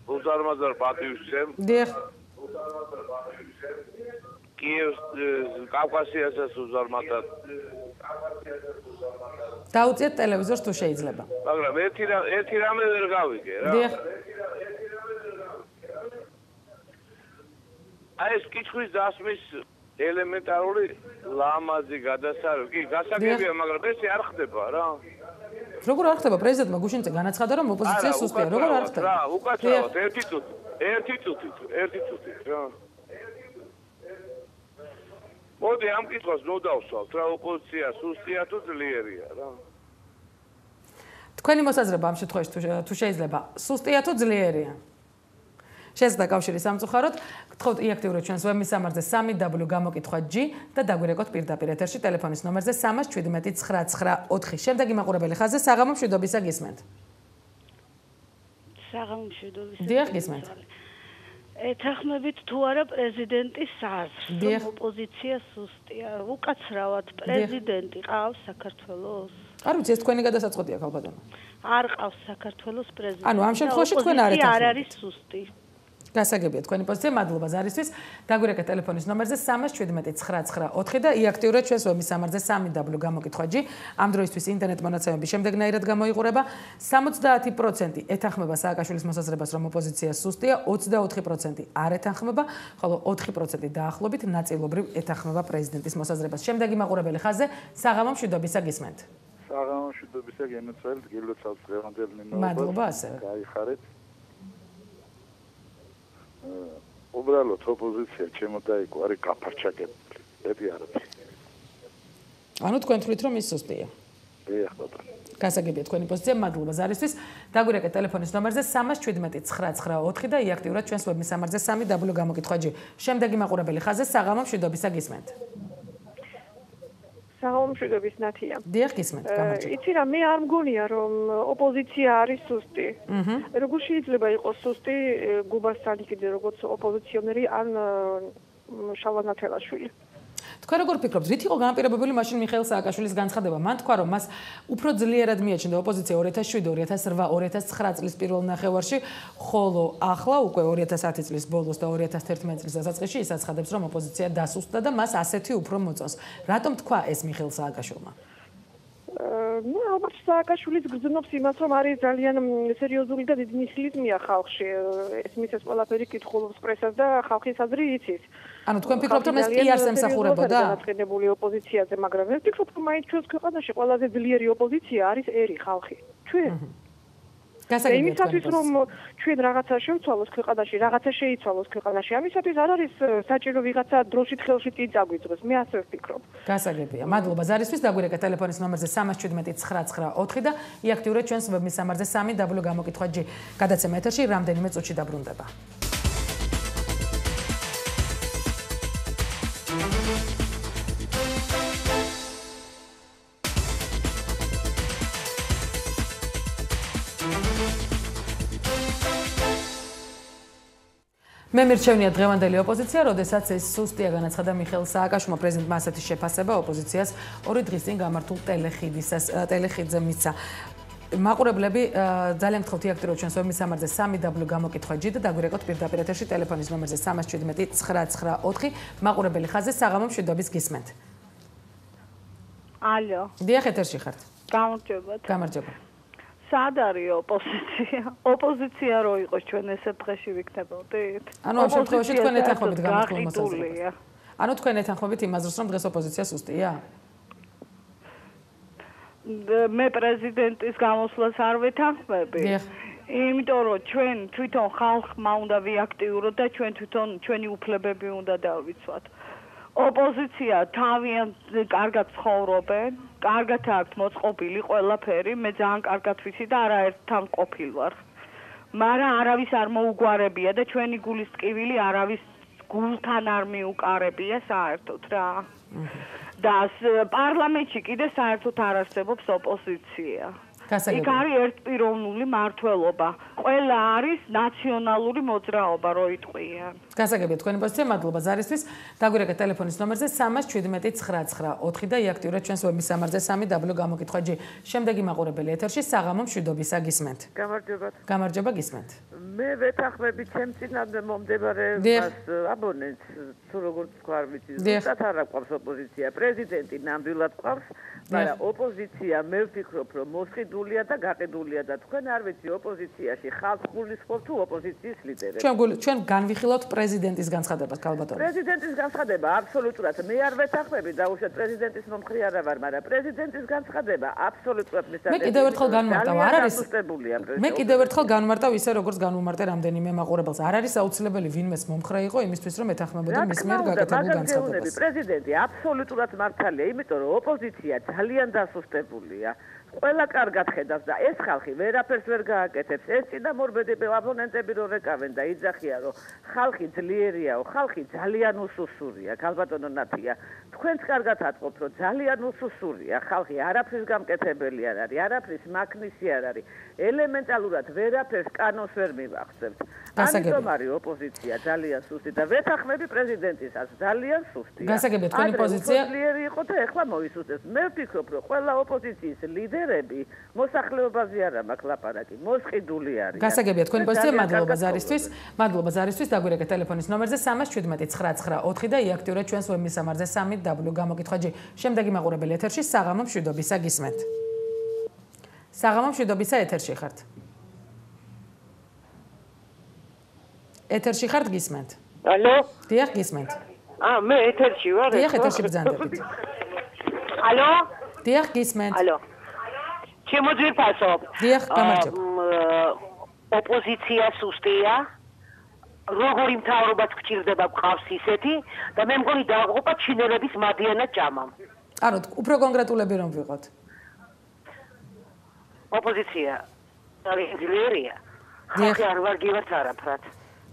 უზარმაზარ პატივისცემ. დიახ. კიევს კავკასიასაც უზარმაზარ. დაუწიეთ ტელევიზორს თუ შეიძლება. მაგრამ ერთი რამე ვერ გავიგე რა. დიახ. აი ეს კითხვის დასმის ელემენტარული ლამაზი გადასარევი. კი, გასაგებია, მაგრამ ეს არ ხდება რა. როგორ არ ხდება პრეზიდენტმა გუშინწინ განაცხადა რომ ოპოზიცია სუსტია, როგორ არ ხდება? რა, უკაცრავად ერთი წუთი რა. მოდი ამ კითხვას ნოდავსვავთ რა, ოპოზიცია სუსტია თუ ძლიერია რა. თქვენი მოსაზრება ამ შემთხვევაში თუ შეიძლება სუსტია თუ ძლიერია? შეძდა კავშირი სამწუხაროდ, გთხოვთ იაქტიურეთ ჩვენს ვებისამარზე 3w გამოკითხვაჯ და დაგვირეკოთ პირდაპირ ეთერში ტელეფონის ნომერზე 317-99-4. შემდეგი მაყურებელი ხაზზე საღამო მშვიდობისა გისმენთ. საღამო მშვიდობისა. დიახ, გისმენთ. ეთანხმებით თუ არა პრეზიდენტის აზრს, რომ ოპოზიცია სუსტია. უკაცრავად პრეზიდენტი ყავს საქართველოს? არ ვიცი, ეს თქვენი გადასაწყვეტია ქალბატონო. არ ყავს საქართველოს პრეზიდენტი. ანუ ამ შემთხვევაში თქვენ არ ეთანხმებით. არ არის სუსტი. გასაგებია თქვენი პოზიცია, მადლობა ზარისთვის. დაგვირეკეთ ტელეფონის ნომერზე 3179994 და იაქტიურეთ ჩვენს ვების სამარზე 3W გამოკითხვა G. ამ დროისთვის ინტერნეტ მონაცემები შემდეგნაირად გამოიყურება. 70% ეთანხმება სააკაშვილის მოსაზრებას, რომ ოპოზიცია სუსტია, 24% არ ეთანხმება, ხოლო 4% დაახლოებით ნაწილობრივ ეთანხმება პრეზიდენტის მოსაზრებას. შემდეგი მაყურებელი ხაზზე საღამო მშვიდობისა გისმენთ. საღამო მშვიდობისა გენაცვალეთ, გილოცავთ დღევანდელ ნინოებას. მადლობა ასევე. გაიხარეთ. უბრალოდ ოპოზიცია ჩემოდაიკო არის გაფარჩაკებული. ეტი არ არის. ანუ თქვენ თვლით რომ ის სუსტია. დიახ, ბატონო. გასაგებია თქვენი პოზიცია, მადლობა ზარისთვის. დაგვირეკეთ ტელეფონის ნომერზე 3179994 და იაქტიურეთ ჩვენს ვების სამარზე 3W გამოკითხვა G. შემდეგი მაყურებელი ხაზზე საღამო მშვიდობისა გისმენთ. საღამო მშვიდობის ნათია. დიახ, გისმენთ, გამარჯობა. იცი რა, მე არ მგონია რომ ოპოზიცია არის სუსტი. როგორ შეიძლება იყოს სუსტი გუბასტანი კიდე როგორც ოპოზიციონერი ან შალვა ნათელაშვილი? თქვენ როგორ ფიქრობთ, რით იყო განპირობებული მაშინ მიხეილ სააკაშვილის განცხადება? მან თქვა, რომ მას უფრო ძლიერად მიაჩნდა ოპოზიცია 2007, 2008, 2009 წლის პირველ ნახევარში, ხოლო ახლა უკვე 2010 წლის ბოლოს და 2011 წლის დასაწყისში ის აცხადებს, რომ ოპოზიცია დასუსტდა და მას ასეთი უფრო მოწონს. რატომ თქვა ეს მიხეილ სააკაშვილმა? ну, ალბათ სააკაშვილიც გრძნობს იმას, რომ არის ძალიან სერიოზული და დიდი ნihilizmia ხალხში. ეს მისეს ყველაფერი კითხულობს პრესას და ხალხის აზრი იცის. ანუ თქვენ ფიქრობთ, რომ ეს პიარს ემსახურებოდა? განაცხადებული ოპოზიციაზე, მაგრამ მე ვფიქრობ, რომ მაინც ჩვენს ქვეყანაში ყველაზე ძლიერი ოპოზიცია არის ერი ხალხი. ჩვენ იმისათვის რომ ჩვენ რაღაცა შევცვალოს ქვეყანაში, რაღაცა შეიცვალოს ქვეყანაში, ამისათვის არ არის საჭირო ვიღაცა დროშით ხელში წინ წაგვიძღოს. მე ასე ვფიქრობ. გასაგებია. მადლობა ზარისთვის. დაგვირეკეთ ტელეფონის ნომერზე 3179994 და იაქტიურეთ ჩვენს ვების სამარზე 3W გამოკითხვა G. გადაცემა ეთერში რამდენიმე წუთში დაბრუნდება. მე მირჩევნია დღევანდელი ოპოზიცია, როდესაც ეს სუსტია განაცხადა მიხეილ სააკაშვილმა პრეზიდენტმა ასეთი შეფასება ოპოზიციას 2 დღის წინ გამართულ ტელეხიდზე მიცა. მაყურებლები ძალიან გთხოვთ იაქტიროთ ჩვენს ვების სამარზე 3W გამოკითხვა G და დაგვირეკოთ პირდაპირ ეთერში ტელეფონის ნომერზე 3179994 მაყურებელი ხაზზე საღამო მშვიდობის გისმენთ. ალო. დიახ, ეთერში ხართ. გამარჯობათ. გამარჯობა. სად არის ოპოზიცია? ოპოზიცია რო იყოს ჩვენ ესე დღეში ვიქნებოდით? ანუ ამ შემთხვევაში თქვენ ეთანხმებით გამართულ მოსაზრებას. ანუ თქვენ ეთანხმებით იმას, რომ დღეს ოპოზიცია სუსტია? მე პრეზიდენტის გამოსვლას არ ვეთანხმები. იმიტომ რომ ჩვენ თვითონ ხალხმა უნდა ვიაქტიუროთ და ჩვენ თვითონ ჩვენი უფლებები უნდა დავიცვათ. ოპოზიცია თავიანთ კარგად ცხოვრობენ, კარგად აქვთ მოწყობილი ყველაფერი, მე ძალიან კარგად ვიცი და არაერთთან ყოფილ ვარ. მაგრამ არავის არ მოუგვარებია და ჩვენი გულის ტკივილი არავის გულთან არ მიუყარებია საერთოდ რა. და პარლამენტში კიდე საერთოდ არ არსებობს ოპოზიცია. იქ არის ერთპიროვნული მართლობა. ყველა არის ნაციონალური მოძრაობა, რო იტყვიან. გასაგებია თქვენი პოზიცია, მადლობა ზარისთვის. დაგვირეკეთ ტელეფონის ნომერზე 3179994 და იაქტიურეთ ჩვენს ვების სამარზე 3W გამოკითხვა G. შემდეგი მაყურებელი ეთერში საღამო მშვიდობისა გისმენთ. გამარჯობა. გამარჯობა გისმენთ. მე ვეთანხმები ჩემ წინამდე მომდებარე აბონენტს, თუ როგორც თქვა არ ვიცი, ზუსტად არ აყვავს ოპოზიცია. პრეზიდენტი ნამდვილად ყავს, მაგრამ ოპოზიცია მე ვფიქრობ, რომ მოსყიდულია და გაყიდულია და თქვენ არ ვიცი ოპოზიციაში ხალხს გულისხმობ თუ ოპოზიციის ლიდერებს. ჩვენ განვიხილავთ პრეზიდენტის განცხადებას, ქალბატონო. პრეზიდენტის განცხადება აბსოლუტურად მე არ ვეთანხმები და უშუალოდ პრეზიდენტის მომხრე არა ვარ, მაგრამ პრეზიდენტის განცხადება აბსოლუტურად მისაღებია. მე კიდევ ერთხელ განმარტავ, არ არის. მე კიდევ ერთხელ განმარტავ ისე როგორც განმარტე რამდენიმე მაყურებელს. არ არის აუცილებელი ვინმეს მომხრე იყო იმისთვის რომ ეთანხმებოდა მის მიერ გაკეთებულ განცხადებას. პრეზიდენტი აბსოლუტურად მართალია, იმიტომ რომ ოპოზიცია ძალიან დასუსტებულია. ყველა კარგად ხედავს და ეს ხალხი ვერაფერს ვერ გააკეთებს. ეს წინამორბედები აბონენტები რო რეკავენ და იძახიან რომ ხალხი ძლიერიაო, ხალხი ძალიან უსუსურია, ქალბატონო ნათია. თქვენც კარგად ატყობთ რომ ძალიან უსუსურია, ხალხი არაფრის გამკეთებელი არ არის, არაფრის მაქნისი არ არის. ელემენტალურად ვერაფერს კანონს ვერ მივახცევთ. ამიტომ არის ოპოზიცია ძალიან სუსტი და ვეთანხმები პრეზიდენტისაც ძალიან სუსტია. გასაგებია თქვენი პოზიცია ძლიერი იყო და ეხლა მოისუსტებს. მე ვფიქრობ რომ ყველა ოპოზიციის ლიდერი ნებისმიერები მოსახლეობაზე არა მაქვს ლაპარაკი, მოსყიდული არის. გასაგებია თქვენი პოზიცია, მადლობა ზარისთვის. მადლობა ზარისთვის. დაგვირეკეთ ტელეფონის ნომერზე 317 და იაქტიურეთ ჩვენს ვებ მისამართზე 3W გამოკითხვა G. შემდეგი მაყურებელი ეთერში საღამო მშვიდობისა გისმენთ. საღამო მშვიდობისა ეთერში ხართ. ეთერში ხართ გისმენთ. ალო? დიახ, გისმენთ. მე ეთერში ვარ. დიახ, ეთერში ბრძანდებით. ალო? დიახ, გისმენთ. ალო. ჩემო ძირფასო. დიახ, გამარჯობა. ოპოზიცია სუსტია. როგორი მთავრობაც გჭირდება გყავს ისეთი და მე მგონი დააღუპა ჩინელების მადიანად ჭამამ. ანუ უფრო კონკრეტულები რომ ვიყოთ. ოპოზიცია არის ძლიერია. ხალხი არ ვარგივართ არაფრად.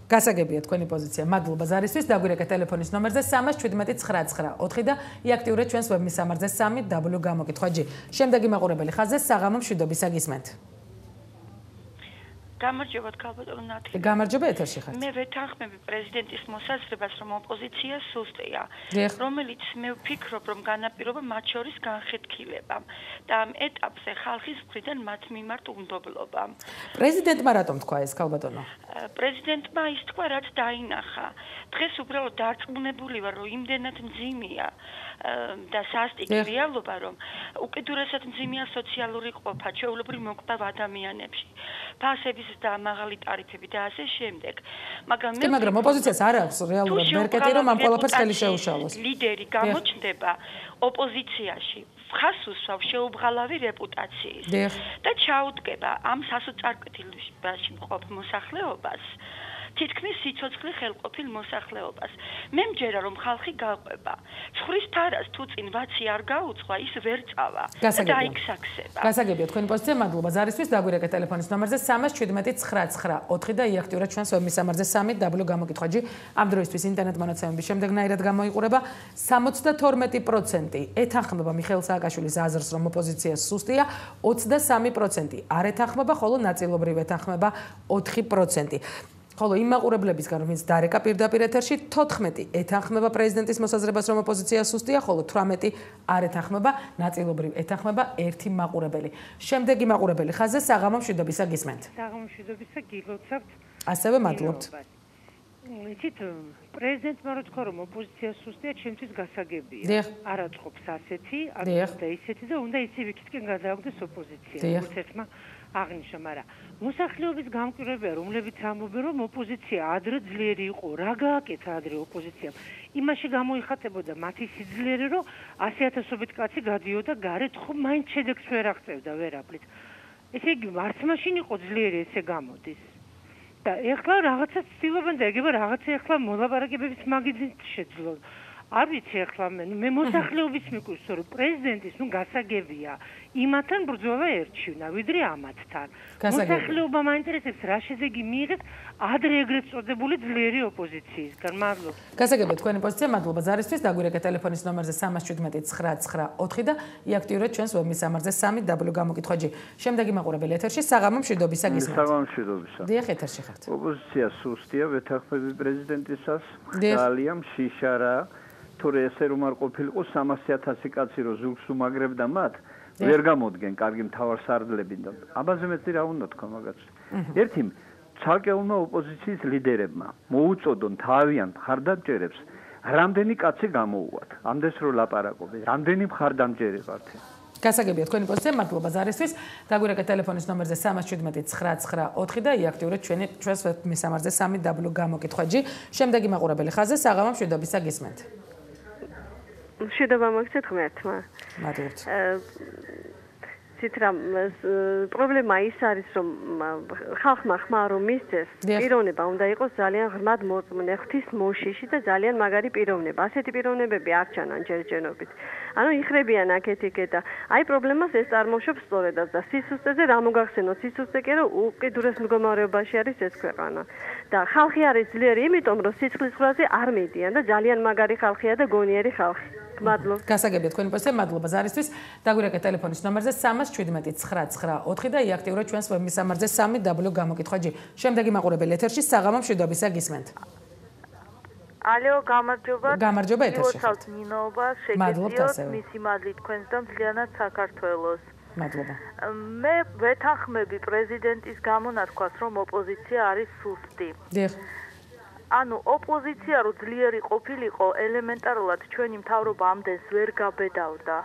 გასაგებია თქვენი პოზიცია. მადლობა ზარისთვის. დაგვირეკეთ ტელეფონის ნომერზე 317 და იაქტიურეთ ჩვენს ვებ მისამართზე 3W გამოკითხვა G. შემდეგი მაყურებელი ხაზზე საღამო მშვიდობისა გისმენთ. გამარჯობა ქალბატონო ნათლია. გამარჯობა ეთერში ხართ. მე ვეთანხმები პრეზიდენტის მოსაზრებას, რომ ოპოზიცია სუსტია, რომელიც მე ვფიქრობ, რომ განაპირობა მათ შორის განხეთქილება და ამ ეტაპზე ხალხის მხრიდან მათ მიმართ უნდობლობა. პრეზიდენტმა რატომ თქვა ეს ქალბატონო? პრეზიდენტმა ის თქვა, რაც დაინახა. დღეს უბრალოდ დარწმუნებული ვარ, რომ იმდენად მძიმეა და სასტიკი რეალობა, რომ უკიდურესად მძიმეა სოციალური ყოფა, ჩვეულებრივ მოკვდავ ადამიანებში. ფასების და მაღალი ტარიფები და ასე შემდეგ. მაგრამ ოპოზიციას არ აქვს რეალურად მერკეტი, რომ ამ ყველაფერს ხელი შეუშალოს. ლიდერი გამოჩნდება ოპოზიციაში. ხას უსვავს შეუბრალავი რეპუტაციის და ჩაუდგება ამ სასოწარკვეთილობაში მყოფ მოსახლეობას. თითქმის სიცოცხლე ხელყოფილ მოსახლეობას. მე მჯერა რომ ხალხი გაყვება. ცხვრის ფარას თუ წინ ვაცი არ გაუძღვა, ის ვერ წავა და დაიქსაქსება. გასაგებია თქვენი პოზიცია, მადლობა ზარისთვის. დაგვირეკეთ ტელეფონის ნომერზე 317 და იაქტიურეთ ჩვენს ვებ მისამართზე 3W გამოკითხვა G. ამ დროისთვის ინტერნეტ მონაცემები შემდეგნაირად გამოიყურება. 72% ეთანხმება მიხეილ სააკაშვილის აზრს, რომ ოპოზიცია სუსტია, 23% არ ეთანხმება, ხოლო ნაწილობრივ ეთანხმება 4%. ხოლო იმ მაყურებლებისგან, რომელიც დარეკა პირდაპირ ეთერში, 14 ეთანხმება პრეზიდენტის მოსაზრებას, რომ ოპოზიცია სუსტია, ხოლო 18 არ ეთანხმება, ნაწილობრივ ეთანხმება ერთი მაყურებელი. შემდეგი მაყურებელი ხაზზე საღამო მშვიდობისა გისმენთ. საღამო მშვიდობისა გილოცავთ. ასევე მადლობთ. იცით, პრეზიდენტმა რო თქვა, რომ ოპოზიცია სუსტია, ჩემთვის გასაგებია. არაწყობს ასეთი, და ისეთი და უნდა ისე ვიქისკენ გადააგდეს ოპოზიცია. ერთმა აღნიშნა, მაგრამ მოსახლეობის გამკვირვებია, რომლებიც ამბობენ, რომ ოპოზიცია ადრე ძლიერი იყო, რა გააკეთა ადრე ოპოზიციამ. იმაში გამოიხატებოდა მათი სიძლიერე, რომ 100,000-ობით კაცი გადიოდა გარეთ, ხო მაინც შედეგს ვერ აღწევდა ვერაფრით. ესე იგი, არც მაშინ იყო ძლიერი, ესე გამოდის. და ეხლა რაღაცა ცდილობენ და ეგება რაღაცა ეხლა მოლაპარაკებების მაგიდით შეძლონ. არ ვიცი ეხლა მე მოსახლეობის მიკურს რომ პრეზიდენტის გასაგებია იმათთან ბრძოლა ერჩივნა ვიდრე ამათთან. მოსახლეობა მაინტერესებს რა შედეგი მიიღეს ადრე ეგრეთ წოდებული ძლიერი ოპოზიციისგან. მადლობა. გასაგებია თქვენი პოზიცია, მადლობა ზარისთვის. დაგვირეკეთ ტელეფონის ნომერზე 317 და იაქტიურეთ ჩვენს ვებ მისამართზე 3W გამოკითხვა G. შემდეგი მაყურებელი ეთერში საღამო მშვიდობისა გისმენთ. საღამო მშვიდობისა. დიახ, ეთერში ხართ. ოპოზიცია სუსტია, ვეთანხმები პრეზიდენტისას. ძალიან მშიშარა. თორე ესე რომ არ ყოფილიყო 300,000 კაცი რო ზურგს უმაგრებდა მათ, ვერ გამოდგენ კარგი მთავარსარდლები და აბაზე მეც რა უნდა თქვა მაგაც. ერთი ცალკეულმა ოპოზიციის ლიდერებმა მოუწოდონ თავიანთ მხარდამჭერებს, რამდენი კაცი გამოუვათ. ამდენს რო ლაპარაკობენ, რამდენი მხარდამჭერი ხართ. გასაგებია თქვენი პოზიცია, მადლობა ზარისთვის. დაგვირეკეთ ტელეფონის ნომერზე 317 და იაქტიურეთ ჩვენს ვებ მისამართზე 3W გამოკითხვა G. შემდეგი მაყურებელი ხაზზე საღამო მშვიდობისა გისმენთ. მშვიდობა მოგცეთ ღმერთმა. მადლობთ. ცითრა პრობლემა ის არის რომ ხალხმა ხმა რომ მისცეს პიროვნება უნდა იყოს ძალიან ღრმად მოწმუნე ღვთის მოშიში და ძალიან მაგარი პიროვნება. ასეთი პიროვნებები არ ჩანან ჯერჯერობით. ანუ იხრებიან აქეთ-იქეთ და აი პრობლემას ეს წარმოშობს სწორედაც და სისუსტეზე რა მოგახსენოთ სისუსტე კი რომ უკიდურეს მდგომარეობაში არის ეს ქვეყანა. და ხალხი არის ძლიერი იმიტომ რომ სიცხლის ხრაზე არ მიდიან და ძალიან მაგარი ხალხია და გონიერი ხალხი. მადლობა. გასაგებია თქვენი პოზიცია, მადლობა ზარისთვის. დაგვირეკეთ ტელეფონის ნომერზე 317 და იაქტიურეთ ჩვენს ვებ მისამართზე 3W გამოკითხვა G. შემდეგი მაყურებელი ეთერში საღამო მშვიდობისა გისმენთ. ალო, გამარჯობა. გამარჯობა ეთერში. მივოცავთ ნინოობას, შეგეძლიოთ მისი მადლი თქვენს და მთლიანად საქართველოს. მადლობა. მე ვეთანხმები პრეზიდენტის გამონათქვას, რომ ოპოზიცია არის სუსტი. დიახ. ანუ ოპოზიცია რო ძლიერი ყოფილიყო, ელემენტარულად ჩვენი მთავრობა ამდენს ვერ გაბედავდა.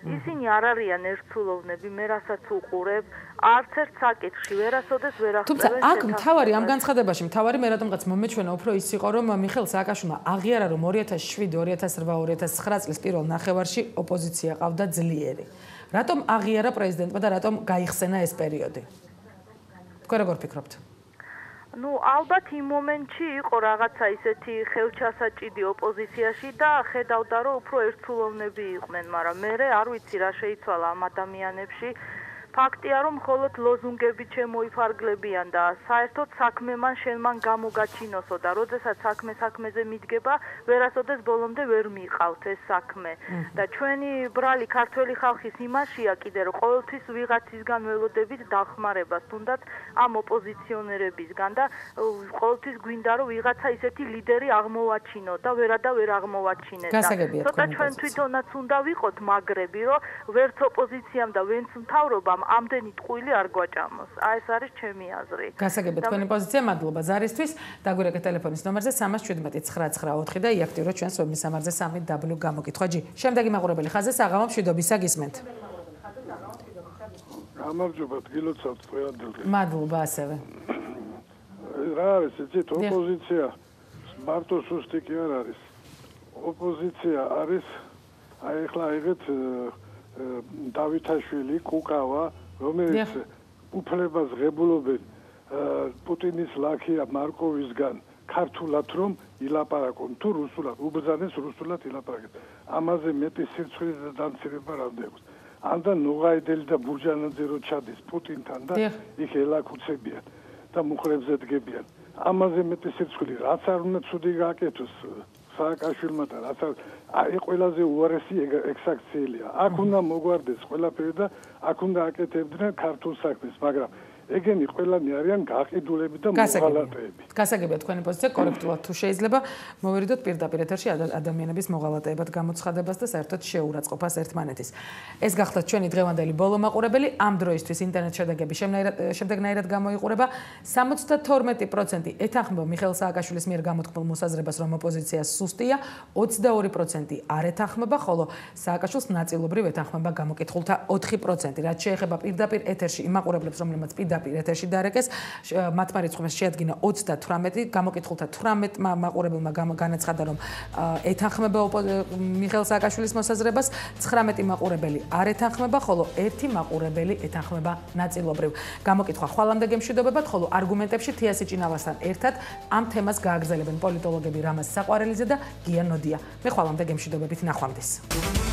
ისინი არ არიან ერთსულოვნები, მე რასაც უყურებ, არც ერთ საკითხში ვერასოდეს ვერ თუმცა აქ მთავარი ამ განცხადებაში მთავარი მე რატომღაც მომეჩვენა უფრო ის იყო, რომ მიხეილ სააკაშვილმა აღიარა, რომ 2007, 2008, 2009 წლის პირველ ნახევარში ოპოზიცია ყავდა ძლიერი. რატომ აღიარა პრეზიდენტმა და რატომ გაიხსენა ეს პერიოდი? თქვენ როგორ ფიქრობთ? Ну, ალბათ იმ მომენტში იყო რაღაცა ისეთი ხელჩასაჭიდი ოპოზიციაში და ხედავდა, რომ უფრო ერთსულოვნები იყვნენ, მაგრამ მე არ ვიცი რა შეიცვალა ამ ადამიანებში. ფაქტია, რომ მხოლოდ ლოზუნგები შემოიფარგლებიან და საერთოდ საქმე მან გამოგაჩინოსო და როდესაც საქმეზე მიდგება, ვერასოდეს ბოლომდე ვერ მიყავთ ეს საქმე. და ჩვენი ბრალი ქართველი ხალხის იმაშია კიდე, რომ ყოველთვის ვიღაცისგან ველოდებით დახმარებას, თუნდაც ამ ოპოზიციონერებისგან და ყოველთვის გვინდა, რომ ვიღაცა ისეთი ლიდერი აღმოვაჩინო და ვერ აღმოვაჩინეთ. ცოტა ჩვენ თვითონაც უნდა ვიყოთ მაგრები, რომ ვერც ოპოზიციამ და ვერც მთავრობამ ამდენი ტყუილი არ გვაჭამოს. აი ეს არის ჩემი აზრი. გასაგებია თქვენი პოზიცია, მადლობა ზარისთვის. დაგვირეკეთ ტელეფონის ნომერზე 317 999 და იაქტიუროთ ჩვენს ვებმისამართზე 3W გამოკითხვა G. შემდეგი მაყურებელი ხაზზე საღამო მშვიდობისა გისმენთ. გამარჯობა, გილოცავთ ყველანდილს. მადლობა ასევე. რა არის იცით, ოპოზიცია მარტო სუსტი კი არ არის. ოპოზიცია არის აი ახლა იღეთ დავითაშვილი, კუკავა, რომელიც უფლებას ღებულობენ პუტინის ლაქია მარკოვისგან ქართულად რომ ილაპარაკონ თუ რუსულად, უბრძანეს რუსულად ილაპარაკეთ. ამაზე მეტი სირცხვილის და დამცირება რამდენს. ანდა ნოღაიდელი და ბურჯანაძე რო ჩადის პუტინთან და იქ ელაკუცებიან და მუხრებზე დგებიან. ამაზე მეტი სირცხვილი რაც არ უნდა ცუდი გააკეთოს სააკაშვილმა და რაც აი ყველაზე უარესი ექსაქციელია. აქ უნდა მოგვარდეს ყველაფერი და აქ უნდა აკეთებდნენ ქართულ საქმეს, მაგრამ ეგენი ყველანი არიან გაყიდულები და მოღალატეები. გასაგებია თქვენი პოზიცია კორექტულად თუ შეიძლება მოვერიდოთ პირდაპირ ეთერში ადამიანების მოღალატეებად გამოცხადებას და საერთოდ შეურაცხყოფას ერთმანეთის. ეს გახლავთ ჩვენი დღევანდელი ბოლო მაყურებელი. ამ დროისთვის ინტერნეტ შედეგები შემდეგნაირად გამოიყურება. 72% ეთანხმება მიხეილ სააკაშვილის მიერ გამოთქმულ მოსაზრებას, რომ ოპოზიცია სუსტია, 22% არ ეთანხმება, ხოლო სააკაშვილს ნაწილობრივ ეთანხმება გამოკითხულთა 4%. რაც შეეხება პირდაპირ ეთერში იმ მაყურებლებს, რომლებმაც პირდაპირ ეთერში დარეკეს, მათმა რიცხვს შეადგინა 38, გამოკითხულთა 18 მაყურებელმა განაცხადა, რომ ეთანხმება მიხეილ სააკაშვილის მოსაზრებას, 19 მაყურებელი არ ეთანხმება, ხოლო 1 მაყურებელი ეთანხმება ნაწილობრივ. გამოკითხვა ხვალამდე გემშვიდობებათ, ხოლო არგუმენტებში თიასი ჭინავასთან ერთად ამ თემას გააგრძელებენ პოლიტოლოგები რამაზ საყვარელიძე და გია ნოდია. მე ხვალამდე გემშვიდობებით ნახვამდის.